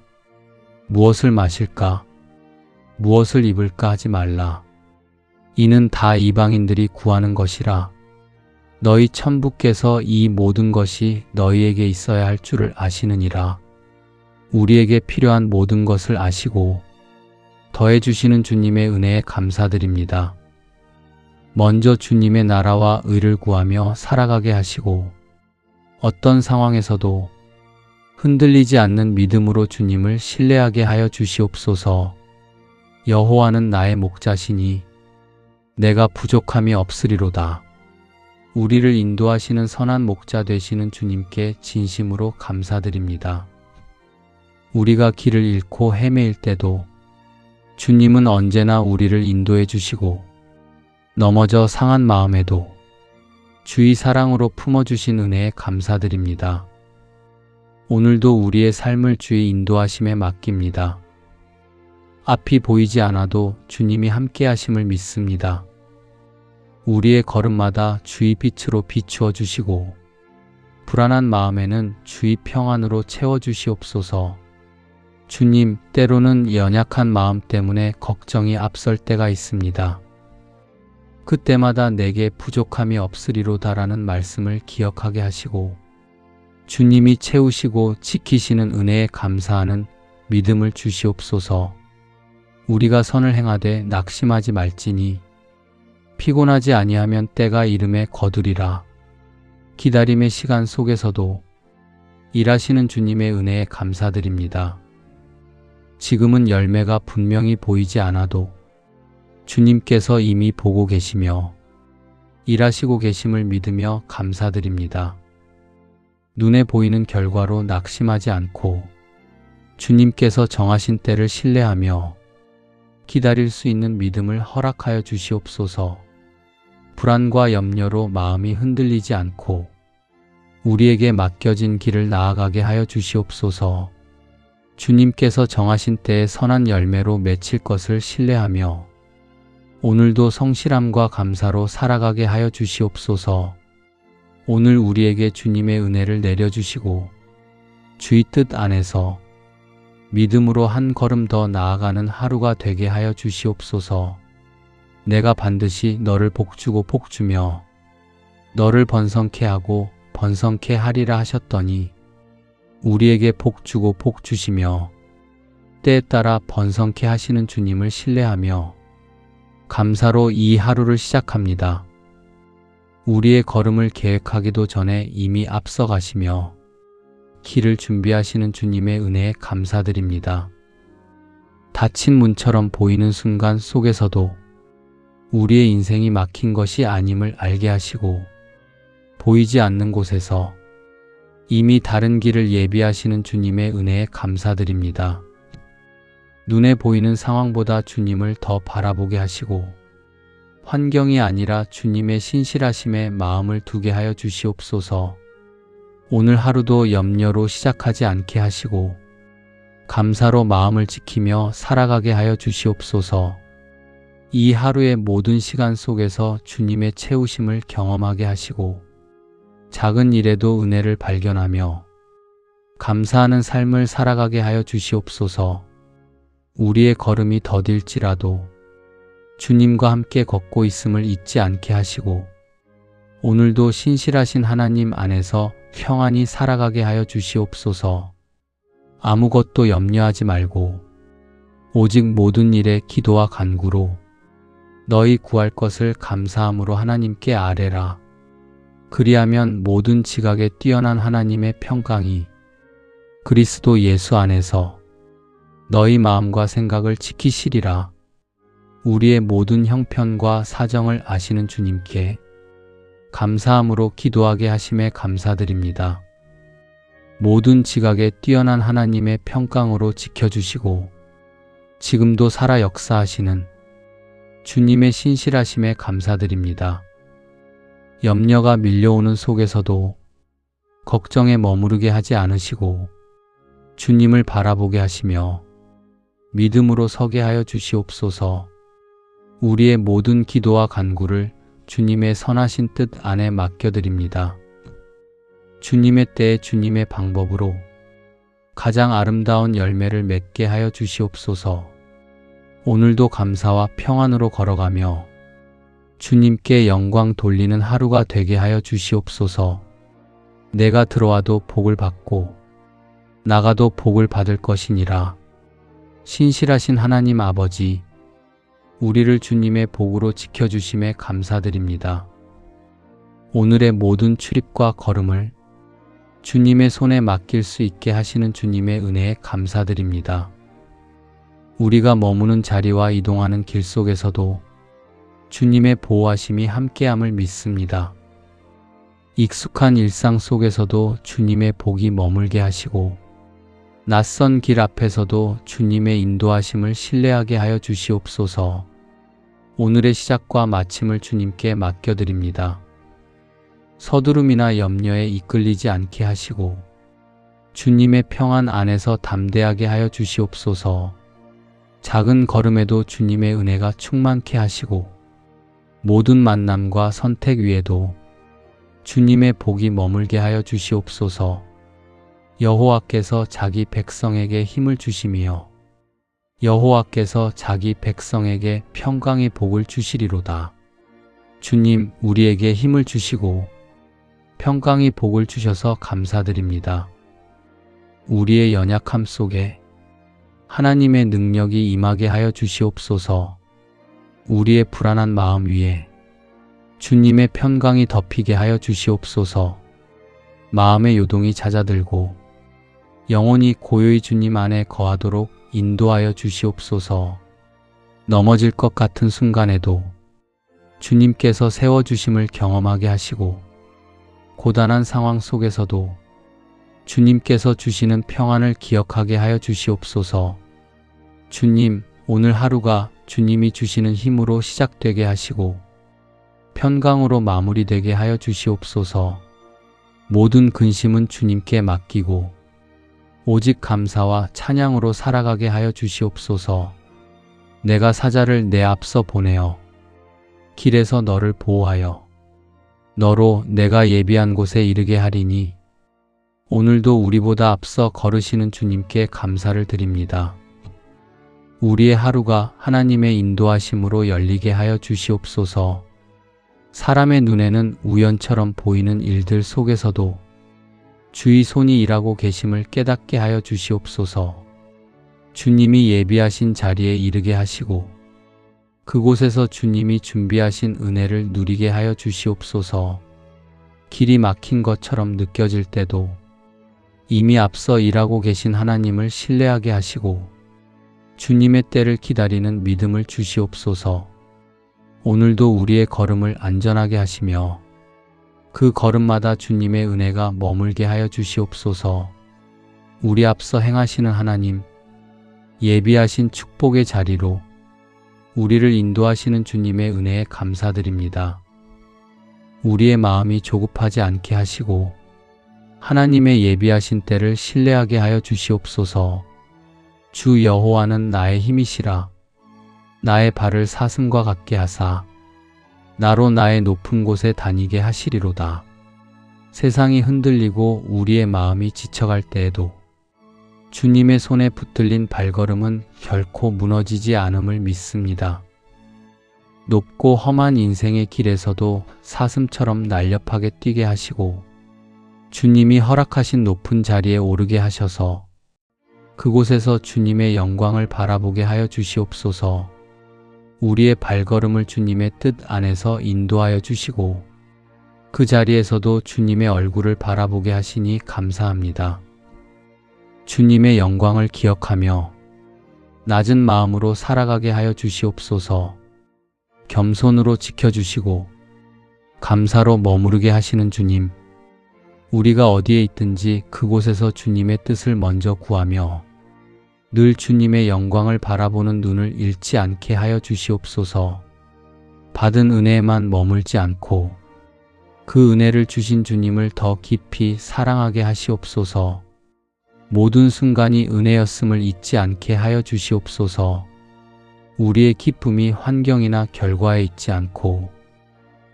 무엇을 마실까? 무엇을 입을까 하지 말라. 이는 다 이방인들이 구하는 것이라. 너희 천부께서 이 모든 것이 너희에게 있어야 할 줄을 아시느니라. 우리에게 필요한 모든 것을 아시고 더해 주시는 주님의 은혜에 감사드립니다. 먼저 주님의 나라와 의를 구하며 살아가게 하시고 어떤 상황에서도 흔들리지 않는 믿음으로 주님을 신뢰하게 하여 주시옵소서. 여호와는 나의 목자시니 내가 부족함이 없으리로다. 우리를 인도하시는 선한 목자 되시는 주님께 진심으로 감사드립니다. 우리가 길을 잃고 헤매일 때도 주님은 언제나 우리를 인도해 주시고 넘어져 상한 마음에도 주의 사랑으로 품어주신 은혜에 감사드립니다. 오늘도 우리의 삶을 주의 인도하심에 맡깁니다. 앞이 보이지 않아도 주님이 함께 하심을 믿습니다. 우리의 걸음마다 주의 빛으로 비추어 주시고 불안한 마음에는 주의 평안으로 채워 주시옵소서. 주님, 때로는 연약한 마음 때문에 걱정이 앞설 때가 있습니다. 그때마다 내게 부족함이 없으리로다라는 말씀을 기억하게 하시고 주님이 채우시고 지키시는 은혜에 감사하는 믿음을 주시옵소서. 우리가 선을 행하되 낙심하지 말지니 피곤하지 아니하면 때가 이름에 거두리라. 기다림의 시간 속에서도 일하시는 주님의 은혜에 감사드립니다. 지금은 열매가 분명히 보이지 않아도 주님께서 이미 보고 계시며 일하시고 계심을 믿으며 감사드립니다. 눈에 보이는 결과로 낙심하지 않고 주님께서 정하신 때를 신뢰하며 기다릴 수 있는 믿음을 허락하여 주시옵소서. 불안과 염려로 마음이 흔들리지 않고 우리에게 맡겨진 길을 나아가게 하여 주시옵소서. 주님께서 정하신 때에 선한 열매로 맺힐 것을 신뢰하며 오늘도 성실함과 감사로 살아가게 하여 주시옵소서. 오늘 우리에게 주님의 은혜를 내려주시고 주의 뜻 안에서 믿음으로 한 걸음 더 나아가는 하루가 되게 하여 주시옵소서. 내가 반드시 너를 복주고 복주며 너를 번성케 하고 번성케 하리라 하셨더니 우리에게 복주고 복주시며 때에 따라 번성케 하시는 주님을 신뢰하며 감사로 이 하루를 시작합니다. 우리의 걸음을 계획하기도 전에 이미 앞서가시며 길을 준비하시는 주님의 은혜에 감사드립니다. 닫힌 문처럼 보이는 순간 속에서도 우리의 인생이 막힌 것이 아님을 알게 하시고 보이지 않는 곳에서 이미 다른 길을 예비하시는 주님의 은혜에 감사드립니다. 눈에 보이는 상황보다 주님을 더 바라보게 하시고 환경이 아니라 주님의 신실하심에 마음을 두게 하여 주시옵소서. 오늘 하루도 염려로 시작하지 않게 하시고 감사로 마음을 지키며 살아가게 하여 주시옵소서. 이 하루의 모든 시간 속에서 주님의 채우심을 경험하게 하시고 작은 일에도 은혜를 발견하며 감사하는 삶을 살아가게 하여 주시옵소서. 우리의 걸음이 더딜지라도 주님과 함께 걷고 있음을 잊지 않게 하시고 오늘도 신실하신 하나님 안에서 평안히 살아가게 하여 주시옵소서. 아무것도 염려하지 말고 오직 모든 일에 기도와 간구로 너희 구할 것을 감사함으로 하나님께 아뢰라. 그리하면 모든 지각에 뛰어난 하나님의 평강이 그리스도 예수 안에서 너희 마음과 생각을 지키시리라. 우리의 모든 형편과 사정을 아시는 주님께 감사함으로 기도하게 하심에 감사드립니다. 모든 지각에 뛰어난 하나님의 평강으로 지켜주시고 지금도 살아 역사하시는 주님의 신실하심에 감사드립니다. 염려가 밀려오는 속에서도 걱정에 머무르게 하지 않으시고 주님을 바라보게 하시며 믿음으로 서게 하여 주시옵소서. 우리의 모든 기도와 간구를 주님의 선하신 뜻 안에 맡겨드립니다. 주님의 때에 주님의 방법으로 가장 아름다운 열매를 맺게 하여 주시옵소서. 오늘도 감사와 평안으로 걸어가며 주님께 영광 돌리는 하루가 되게 하여 주시옵소서. 내가 들어와도 복을 받고 나가도 복을 받을 것이니라. 신실하신 하나님 아버지, 우리를 주님의 복으로 지켜주심에 감사드립니다. 오늘의 모든 출입과 걸음을 주님의 손에 맡길 수 있게 하시는 주님의 은혜에 감사드립니다. 우리가 머무는 자리와 이동하는 길 속에서도 주님의 보호하심이 함께함을 믿습니다. 익숙한 일상 속에서도 주님의 복이 머물게 하시고 낯선 길 앞에서도 주님의 인도하심을 신뢰하게 하여 주시옵소서. 오늘의 시작과 마침을 주님께 맡겨드립니다. 서두름이나 염려에 이끌리지 않게 하시고 주님의 평안 안에서 담대하게 하여 주시옵소서. 작은 걸음에도 주님의 은혜가 충만케 하시고 모든 만남과 선택 위에도 주님의 복이 머물게 하여 주시옵소서. 여호와께서 자기 백성에게 힘을 주시며 여호와께서 자기 백성에게 평강의 복을 주시리로다. 주님, 우리에게 힘을 주시고 평강의 복을 주셔서 감사드립니다. 우리의 연약함 속에 하나님의 능력이 임하게 하여 주시옵소서. 우리의 불안한 마음 위에 주님의 평강이 덮이게 하여 주시옵소서. 마음의 요동이 잦아들고 영혼이 고요히 주님 안에 거하도록 인도하여 주시옵소서. 넘어질 것 같은 순간에도 주님께서 세워주심을 경험하게 하시고 고단한 상황 속에서도 주님께서 주시는 평안을 기억하게 하여 주시옵소서. 주님, 오늘 하루가 주님이 주시는 힘으로 시작되게 하시고 평강으로 마무리되게 하여 주시옵소서. 모든 근심은 주님께 맡기고 오직 감사와 찬양으로 살아가게 하여 주시옵소서. 내가 사자를 내 앞서 보내어 길에서 너를 보호하여 너로 내가 예비한 곳에 이르게 하리니 오늘도 우리보다 앞서 걸으시는 주님께 감사를 드립니다. 우리의 하루가 하나님의 인도하심으로 열리게 하여 주시옵소서. 사람의 눈에는 우연처럼 보이는 일들 속에서도 주의 손이 일하고 계심을 깨닫게 하여 주시옵소서. 주님이 예비하신 자리에 이르게 하시고 그곳에서 주님이 준비하신 은혜를 누리게 하여 주시옵소서. 길이 막힌 것처럼 느껴질 때도 이미 앞서 일하고 계신 하나님을 신뢰하게 하시고 주님의 때를 기다리는 믿음을 주시옵소서. 오늘도 우리의 걸음을 안전하게 하시며 그 걸음마다 주님의 은혜가 머물게 하여 주시옵소서. 우리 앞서 행하시는 하나님, 예비하신 축복의 자리로 우리를 인도하시는 주님의 은혜에 감사드립니다. 우리의 마음이 조급하지 않게 하시고 하나님의 예비하신 때를 신뢰하게 하여 주시옵소서. 주 여호와는 나의 힘이시라. 나의 발을 사슴과 같게 하사 나로 나의 높은 곳에 다니게 하시리로다. 세상이 흔들리고 우리의 마음이 지쳐갈 때에도 주님의 손에 붙들린 발걸음은 결코 무너지지 않음을 믿습니다. 높고 험한 인생의 길에서도 사슴처럼 날렵하게 뛰게 하시고 주님이 허락하신 높은 자리에 오르게 하셔서 그곳에서 주님의 영광을 바라보게 하여 주시옵소서. 우리의 발걸음을 주님의 뜻 안에서 인도하여 주시고 그 자리에서도 주님의 얼굴을 바라보게 하시니 감사합니다. 주님의 영광을 기억하며 낮은 마음으로 살아가게 하여 주시옵소서. 겸손으로 지켜주시고 감사로 머무르게 하시는 주님, 우리가 어디에 있든지 그곳에서 주님의 뜻을 먼저 구하며 늘 주님의 영광을 바라보는 눈을 잃지 않게 하여 주시옵소서. 받은 은혜에만 머물지 않고 그 은혜를 주신 주님을 더 깊이 사랑하게 하시옵소서. 모든 순간이 은혜였음을 잊지 않게 하여 주시옵소서. 우리의 기쁨이 환경이나 결과에 있지 않고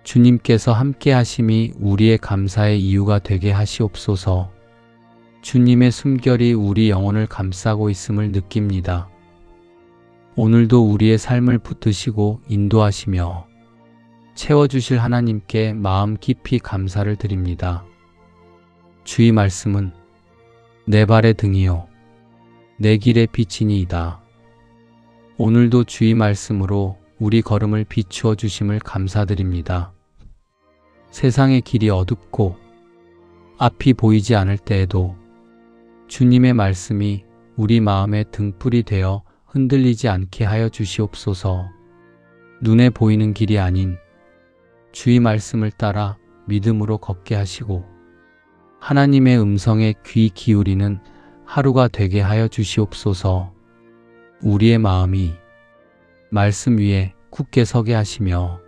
주님께서 함께 하심이 우리의 감사의 이유가 되게 하시옵소서. 주님의 숨결이 우리 영혼을 감싸고 있음을 느낍니다. 오늘도 우리의 삶을 붙드시고 인도하시며 채워주실 하나님께 마음 깊이 감사를 드립니다. 주의 말씀은 내 발의 등이요 내 길의 빛이니이다. 오늘도 주의 말씀으로 우리 걸음을 비추어 주심을 감사드립니다. 세상의 길이 어둡고 앞이 보이지 않을 때에도 주님의 말씀이 우리 마음의 등불이 되어 흔들리지 않게 하여 주시옵소서. 눈에 보이는 길이 아닌 주의 말씀을 따라 믿음으로 걷게 하시고 하나님의 음성에 귀 기울이는 하루가 되게 하여 주시옵소서. 우리의 마음이 말씀 위에 굳게 서게 하시며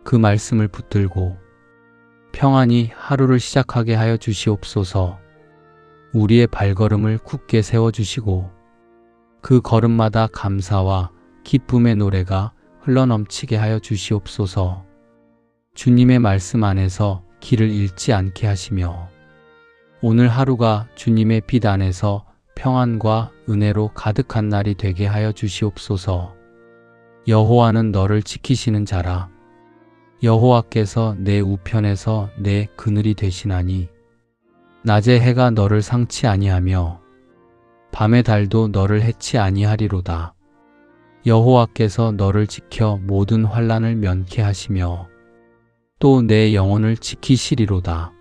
그 말씀을 붙들고 평안히 하루를 시작하게 하여 주시옵소서. 우리의 발걸음을 굳게 세워주시고 그 걸음마다 감사와 기쁨의 노래가 흘러넘치게 하여 주시옵소서. 주님의 말씀 안에서 길을 잃지 않게 하시며 오늘 하루가 주님의 빛 안에서 평안과 은혜로 가득한 날이 되게 하여 주시옵소서. 여호와는 너를 지키시는 자라. 여호와께서 내 우편에서 내 그늘이 되시나니 낮에 해가 너를 상치 아니하며 밤의 달도 너를 해치 아니하리로다. 여호와께서 너를 지켜 모든 환난을 면케하시며 또 내 영혼을 지키시리로다.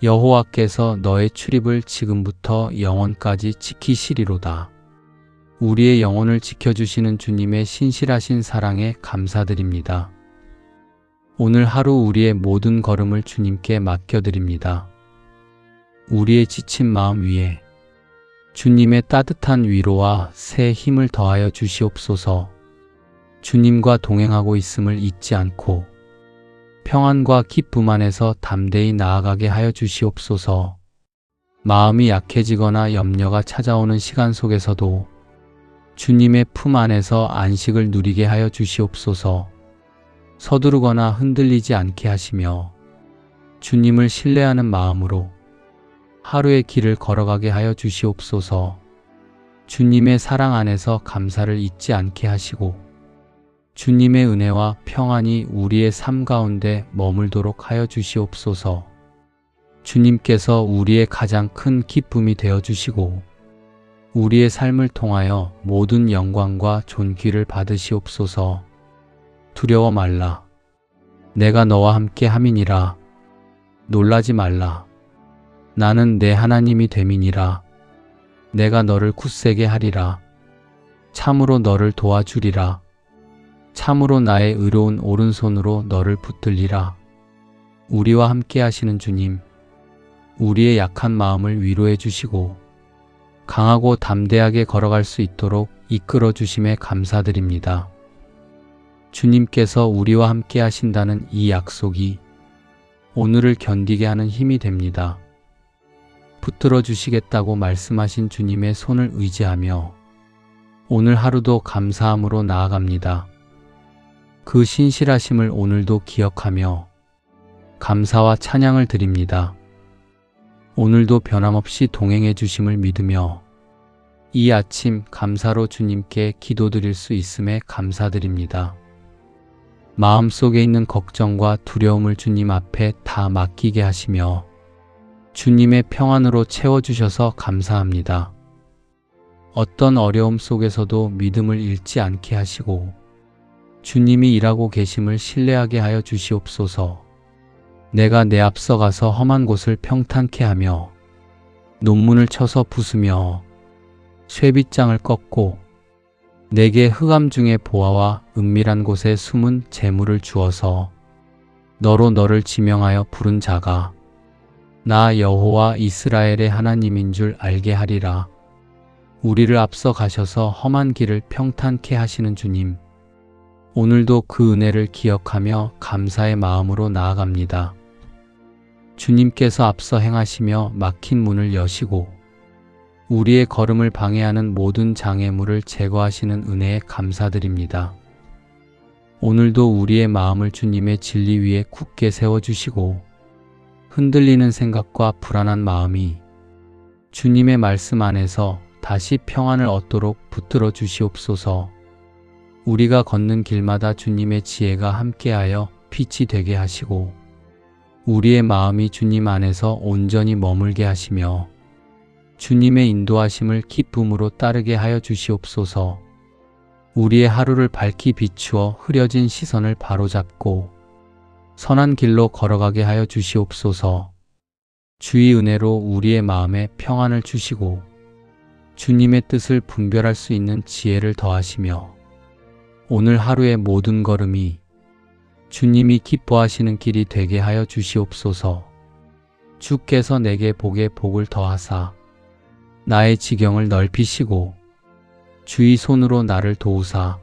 여호와께서 너의 출입을 지금부터 영원까지 지키시리로다. 우리의 영혼을 지켜주시는 주님의 신실하신 사랑에 감사드립니다. 오늘 하루 우리의 모든 걸음을 주님께 맡겨드립니다. 우리의 지친 마음 위에 주님의 따뜻한 위로와 새 힘을 더하여 주시옵소서. 주님과 동행하고 있음을 잊지 않고 평안과 기쁨 안에서 담대히 나아가게 하여 주시옵소서. 마음이 약해지거나 염려가 찾아오는 시간 속에서도 주님의 품 안에서 안식을 누리게 하여 주시옵소서. 서두르거나 흔들리지 않게 하시며 주님을 신뢰하는 마음으로 하루의 길을 걸어가게 하여 주시옵소서. 주님의 사랑 안에서 감사를 잊지 않게 하시고 주님의 은혜와 평안이 우리의 삶 가운데 머물도록 하여 주시옵소서. 주님께서 우리의 가장 큰 기쁨이 되어 주시고 우리의 삶을 통하여 모든 영광과 존귀를 받으시옵소서. 두려워 말라. 내가 너와 함께 함이니라. 놀라지 말라. 나는 내 하나님이 됨이니라. 내가 너를 굳세게 하리라. 참으로 너를 도와주리라. 참으로 나의 의로운 오른손으로 너를 붙들리라. 우리와 함께 하시는 주님, 우리의 약한 마음을 위로해 주시고 강하고 담대하게 걸어갈 수 있도록 이끌어 주심에 감사드립니다. 주님께서 우리와 함께 하신다는 이 약속이 오늘을 견디게 하는 힘이 됩니다. 붙들어 주시겠다고 말씀하신 주님의 손을 의지하며 오늘 하루도 감사함으로 나아갑니다. 그 신실하심을 오늘도 기억하며 감사와 찬양을 드립니다. 오늘도 변함없이 동행해 주심을 믿으며 이 아침 감사로 주님께 기도드릴 수 있음에 감사드립니다. 마음속에 있는 걱정과 두려움을 주님 앞에 다 맡기게 하시며 주님의 평안으로 채워주셔서 감사합니다. 어떤 어려움 속에서도 믿음을 잃지 않게 하시고 주님이 일하고 계심을 신뢰하게 하여 주시옵소서. 내가 내 앞서 가서 험한 곳을 평탄케 하며 논문을 쳐서 부수며 쇠빗장을 꺾고 내게 흑암 중에 보아와 은밀한 곳에 숨은 재물을 주어서 너로 너를 지명하여 부른 자가 나 여호와 이스라엘의 하나님인 줄 알게 하리라. 우리를 앞서 가셔서 험한 길을 평탄케 하시는 주님, 오늘도 그 은혜를 기억하며 감사의 마음으로 나아갑니다. 주님께서 앞서 행하시며 막힌 문을 여시고 우리의 걸음을 방해하는 모든 장애물을 제거하시는 은혜에 감사드립니다. 오늘도 우리의 마음을 주님의 진리 위에 굳게 세워주시고 흔들리는 생각과 불안한 마음이 주님의 말씀 안에서 다시 평안을 얻도록 붙들어 주시옵소서. 우리가 걷는 길마다 주님의 지혜가 함께하여 빛이 되게 하시고 우리의 마음이 주님 안에서 온전히 머물게 하시며 주님의 인도하심을 기쁨으로 따르게 하여 주시옵소서. 우리의 하루를 밝히 비추어 흐려진 시선을 바로잡고 선한 길로 걸어가게 하여 주시옵소서. 주의 은혜로 우리의 마음에 평안을 주시고 주님의 뜻을 분별할 수 있는 지혜를 더하시며 오늘 하루의 모든 걸음이 주님이 기뻐하시는 길이 되게 하여 주시옵소서. 주께서 내게 복에 복을 더하사 나의 지경을 넓히시고 주의 손으로 나를 도우사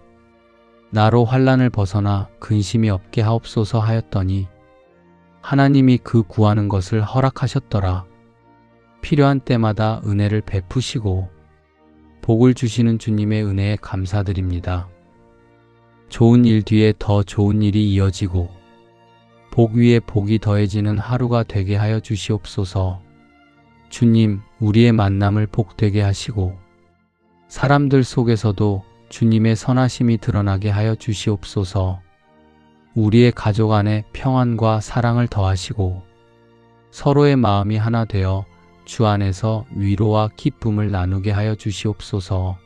나로 환난을 벗어나 근심이 없게 하옵소서 하였더니 하나님이 그 구하는 것을 허락하셨더라. 필요한 때마다 은혜를 베푸시고 복을 주시는 주님의 은혜에 감사드립니다. 좋은 일 뒤에 더 좋은 일이 이어지고 복 위에 복이 더해지는 하루가 되게 하여 주시옵소서. 주님, 우리의 만남을 복되게 하시고 사람들 속에서도 주님의 선하심이 드러나게 하여 주시옵소서. 우리의 가족 안에 평안과 사랑을 더하시고 서로의 마음이 하나 되어 주 안에서 위로와 기쁨을 나누게 하여 주시옵소서.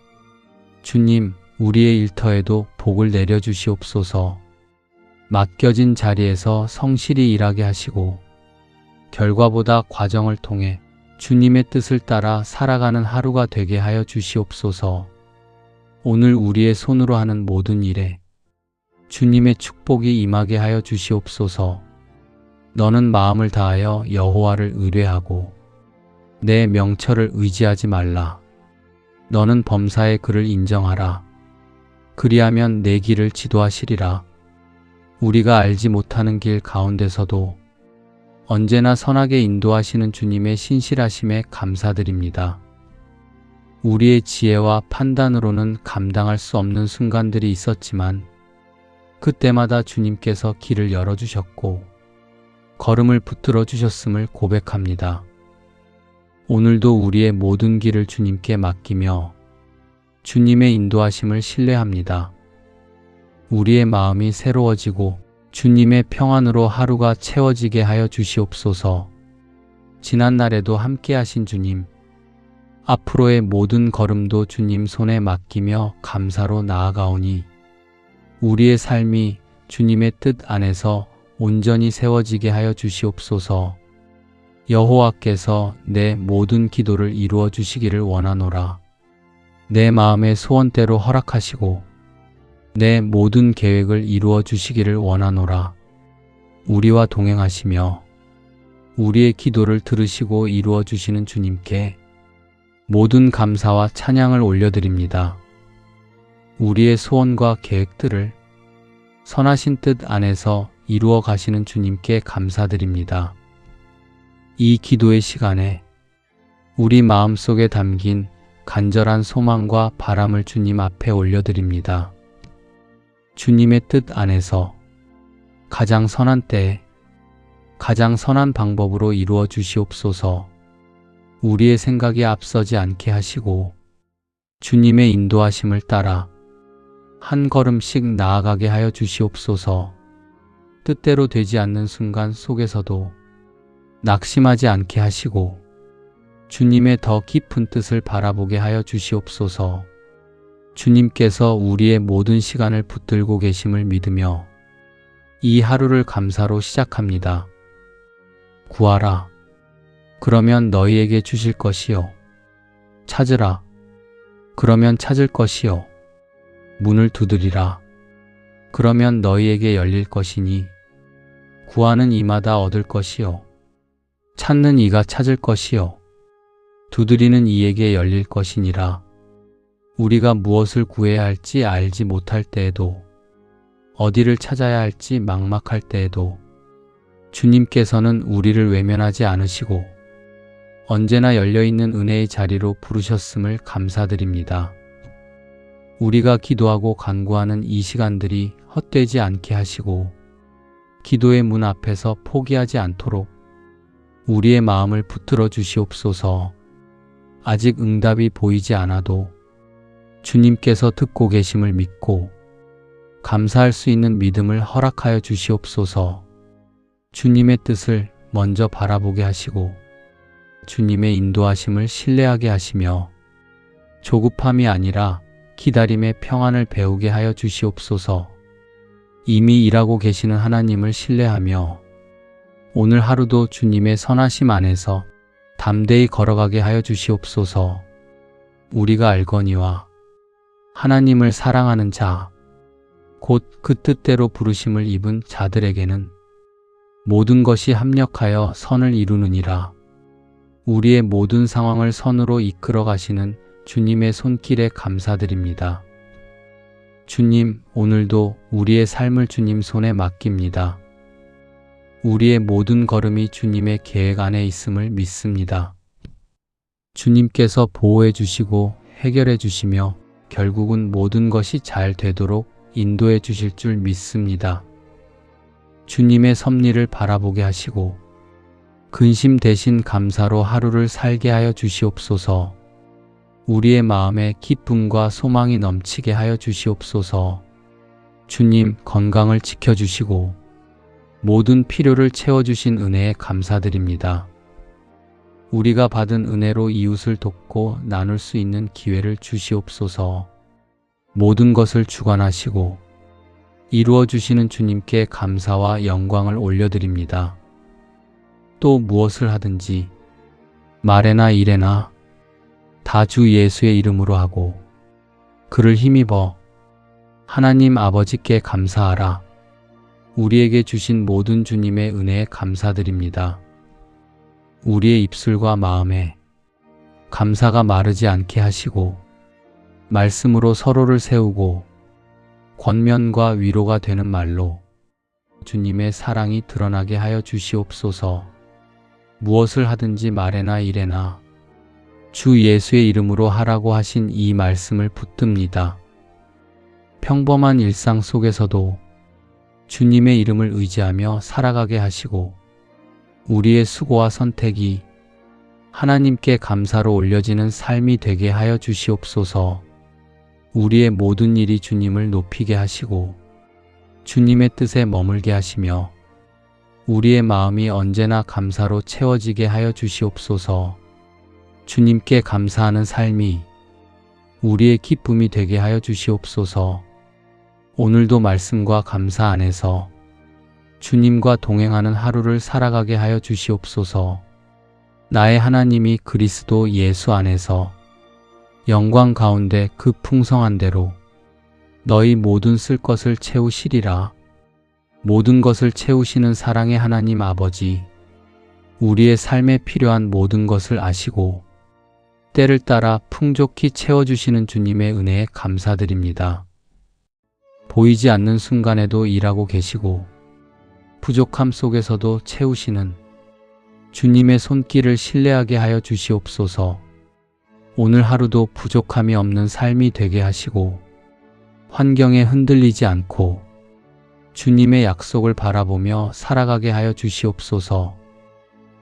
주님, 우리의 일터에도 복을 내려 주시옵소서. 맡겨진 자리에서 성실히 일하게 하시고 결과보다 과정을 통해 주님의 뜻을 따라 살아가는 하루가 되게 하여 주시옵소서. 오늘 우리의 손으로 하는 모든 일에 주님의 축복이 임하게 하여 주시옵소서. 너는 마음을 다하여 여호와를 의뢰하고 내 명철을 의지하지 말라. 너는 범사의 그를 인정하라. 그리하면 내 길을 지도하시리라. 우리가 알지 못하는 길 가운데서도 언제나 선하게 인도하시는 주님의 신실하심에 감사드립니다. 우리의 지혜와 판단으로는 감당할 수 없는 순간들이 있었지만 그때마다 주님께서 길을 열어주셨고 걸음을 붙들어 주셨음을 고백합니다. 오늘도 우리의 모든 길을 주님께 맡기며 주님의 인도하심을 신뢰합니다. 우리의 마음이 새로워지고 주님의 평안으로 하루가 채워지게 하여 주시옵소서. 지난날에도 함께 하신 주님, 앞으로의 모든 걸음도 주님 손에 맡기며 감사로 나아가오니 우리의 삶이 주님의 뜻 안에서 온전히 세워지게 하여 주시옵소서. 여호와께서 내 모든 기도를 이루어 주시기를 원하노라. 내 마음의 소원대로 허락하시고 내 모든 계획을 이루어 주시기를 원하노라. 우리와 동행하시며 우리의 기도를 들으시고 이루어 주시는 주님께 모든 감사와 찬양을 올려드립니다. 우리의 소원과 계획들을 선하신 뜻 안에서 이루어 가시는 주님께 감사드립니다. 이 기도의 시간에 우리 마음속에 담긴 간절한 소망과 바람을 주님 앞에 올려드립니다. 주님의 뜻 안에서 가장 선한 때에 가장 선한 방법으로 이루어 주시옵소서. 우리의 생각이 앞서지 않게 하시고 주님의 인도하심을 따라 한 걸음씩 나아가게 하여 주시옵소서. 뜻대로 되지 않는 순간 속에서도 낙심하지 않게 하시고 주님의 더 깊은 뜻을 바라보게 하여 주시옵소서. 주님께서 우리의 모든 시간을 붙들고 계심을 믿으며 이 하루를 감사로 시작합니다. 구하라. 그러면 너희에게 주실 것이요. 찾으라. 그러면 찾을 것이요. 문을 두드리라. 그러면 너희에게 열릴 것이니 구하는 이마다 얻을 것이요. 찾는 이가 찾을 것이요. 두드리는 이에게 열릴 것이니라. 우리가 무엇을 구해야 할지 알지 못할 때에도 어디를 찾아야 할지 막막할 때에도 주님께서는 우리를 외면하지 않으시고 언제나 열려있는 은혜의 자리로 부르셨음을 감사드립니다. 우리가 기도하고 간구하는 이 시간들이 헛되지 않게 하시고 기도의 문 앞에서 포기하지 않도록 우리의 마음을 붙들어 주시옵소서. 아직 응답이 보이지 않아도 주님께서 듣고 계심을 믿고 감사할 수 있는 믿음을 허락하여 주시옵소서. 주님의 뜻을 먼저 바라보게 하시고 주님의 인도하심을 신뢰하게 하시며 조급함이 아니라 기다림의 평안을 배우게 하여 주시옵소서. 이미 일하고 계시는 하나님을 신뢰하며 오늘 하루도 주님의 선하심 안에서 담대히 걸어가게 하여 주시옵소서. 우리가 알거니와 하나님을 사랑하는 자, 곧 그 뜻대로 부르심을 입은 자들에게는 모든 것이 합력하여 선을 이루느니라. 우리의 모든 상황을 선으로 이끌어 가시는 주님의 손길에 감사드립니다. 주님, 오늘도 우리의 삶을 주님 손에 맡깁니다. 우리의 모든 걸음이 주님의 계획 안에 있음을 믿습니다. 주님께서 보호해 주시고 해결해 주시며 결국은 모든 것이 잘 되도록 인도해 주실 줄 믿습니다. 주님의 섭리를 바라보게 하시고 근심 대신 감사로 하루를 살게 하여 주시옵소서. 우리의 마음에 기쁨과 소망이 넘치게 하여 주시옵소서. 주님 건강을 지켜주시고 모든 필요를 채워주신 은혜에 감사드립니다. 우리가 받은 은혜로 이웃을 돕고 나눌 수 있는 기회를 주시옵소서. 모든 것을 주관하시고 이루어 주시는 주님께 감사와 영광을 올려드립니다. 또 무엇을 하든지 말에나 일에나 다 주 예수의 이름으로 하고 그를 힘입어 하나님 아버지께 감사하라. 우리에게 주신 모든 주님의 은혜에 감사드립니다. 우리의 입술과 마음에 감사가 마르지 않게 하시고 말씀으로 서로를 세우고 권면과 위로가 되는 말로 주님의 사랑이 드러나게 하여 주시옵소서. 무엇을 하든지 말에나 일에나 주 예수의 이름으로 하라고 하신 이 말씀을 붙듭니다. 평범한 일상 속에서도 주님의 이름을 의지하며 살아가게 하시고 우리의 수고와 선택이 하나님께 감사로 올려지는 삶이 되게 하여 주시옵소서. 우리의 모든 일이 주님을 높이게 하시고 주님의 뜻에 머물게 하시며 우리의 마음이 언제나 감사로 채워지게 하여 주시옵소서. 주님께 감사하는 삶이 우리의 기쁨이 되게 하여 주시옵소서. 오늘도 말씀과 감사 안에서 주님과 동행하는 하루를 살아가게 하여 주시옵소서. 나의 하나님이 그리스도 예수 안에서 영광 가운데 그 풍성한 대로 너희 모든 쓸 것을 채우시리라. 모든 것을 채우시는 사랑의 하나님 아버지, 우리의 삶에 필요한 모든 것을 아시고 때를 따라 풍족히 채워주시는 주님의 은혜에 감사드립니다. 보이지 않는 순간에도 일하고 계시고 부족함 속에서도 채우시는 주님의 손길을 신뢰하게 하여 주시옵소서. 오늘 하루도 부족함이 없는 삶이 되게 하시고 환경에 흔들리지 않고 주님의 약속을 바라보며 살아가게 하여 주시옵소서.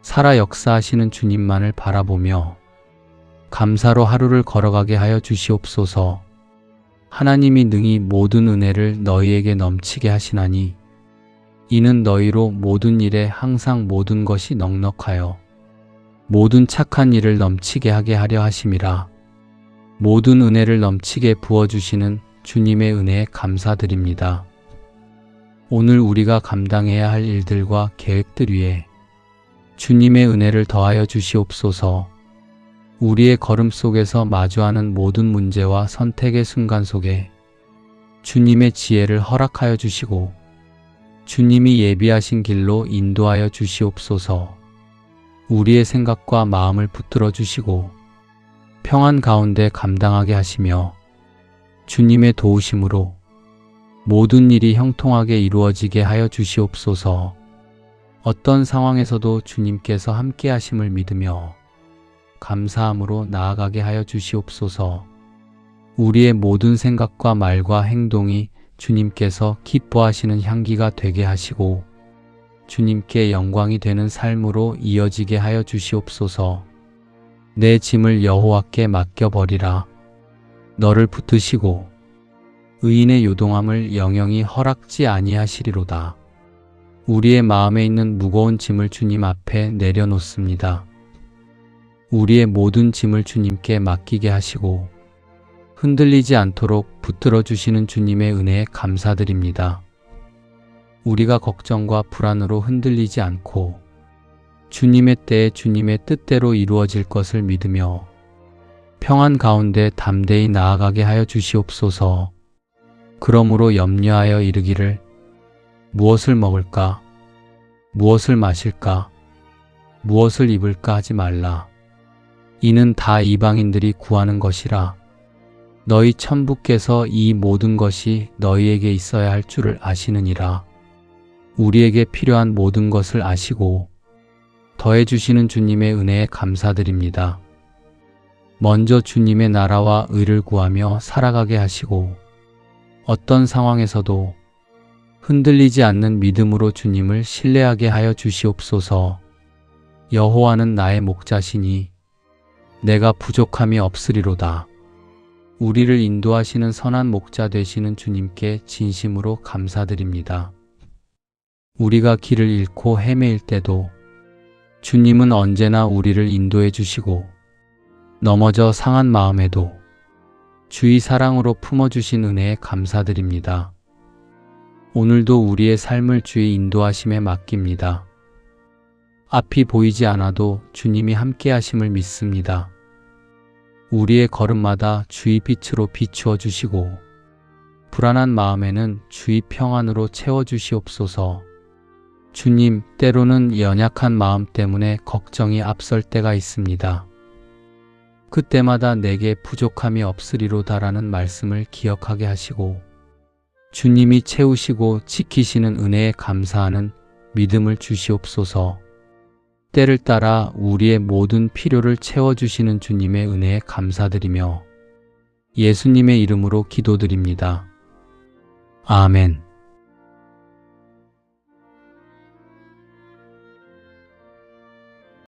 살아 역사하시는 주님만을 바라보며 감사로 하루를 걸어가게 하여 주시옵소서. 하나님이 능히 모든 은혜를 너희에게 넘치게 하시나니 이는 너희로 모든 일에 항상 모든 것이 넉넉하여 모든 착한 일을 넘치게 하게 하려 하심이라. 모든 은혜를 넘치게 부어주시는 주님의 은혜에 감사드립니다. 오늘 우리가 감당해야 할 일들과 계획들 위에 주님의 은혜를 더하여 주시옵소서. 우리의 걸음 속에서 마주하는 모든 문제와 선택의 순간 속에 주님의 지혜를 허락하여 주시고 주님이 예비하신 길로 인도하여 주시옵소서. 우리의 생각과 마음을 붙들어 주시고 평안 가운데 감당하게 하시며 주님의 도우심으로 모든 일이 형통하게 이루어지게 하여 주시옵소서. 어떤 상황에서도 주님께서 함께 하심을 믿으며 감사함으로 나아가게 하여 주시옵소서. 우리의 모든 생각과 말과 행동이 주님께서 기뻐하시는 향기가 되게 하시고 주님께 영광이 되는 삶으로 이어지게 하여 주시옵소서. 내 짐을 여호와께 맡겨버리라. 너를 붙드시고 의인의 요동함을 영영히 허락지 아니하시리로다. 우리의 마음에 있는 무거운 짐을 주님 앞에 내려놓습니다. 우리의 모든 짐을 주님께 맡기게 하시고 흔들리지 않도록 붙들어 주시는 주님의 은혜에 감사드립니다. 우리가 걱정과 불안으로 흔들리지 않고 주님의 때에 주님의 뜻대로 이루어질 것을 믿으며 평안 가운데 담대히 나아가게 하여 주시옵소서. 그러므로 염려하여 이르기를 무엇을 먹을까? 무엇을 마실까? 무엇을 입을까 하지 말라. 이는 다 이방인들이 구하는 것이라. 너희 천부께서 이 모든 것이 너희에게 있어야 할 줄을 아시느니라. 우리에게 필요한 모든 것을 아시고 더해 주시는 주님의 은혜에 감사드립니다. 먼저 주님의 나라와 의를 구하며 살아가게 하시고 어떤 상황에서도 흔들리지 않는 믿음으로 주님을 신뢰하게 하여 주시옵소서. 여호와는 나의 목자시니 내가 부족함이 없으리로다. 우리를 인도하시는 선한 목자 되시는 주님께 진심으로 감사드립니다. 우리가 길을 잃고 헤매일 때도 주님은 언제나 우리를 인도해 주시고, 넘어져 상한 마음에도 주의 사랑으로 품어주신 은혜에 감사드립니다. 오늘도 우리의 삶을 주의 인도하심에 맡깁니다. 앞이 보이지 않아도 주님이 함께 하심을 믿습니다. 우리의 걸음마다 주의 빛으로 비추어 주시고, 불안한 마음에는 주의 평안으로 채워 주시옵소서. 주님, 때로는 연약한 마음 때문에 걱정이 앞설 때가 있습니다. 그때마다 내게 부족함이 없으리로다라는 말씀을 기억하게 하시고, 주님이 채우시고 지키시는 은혜에 감사하는 믿음을 주시옵소서. 때를 따라 우리의 모든 필요를 채워주시는 주님의 은혜에 감사드리며 예수님의 이름으로 기도드립니다. 아멘.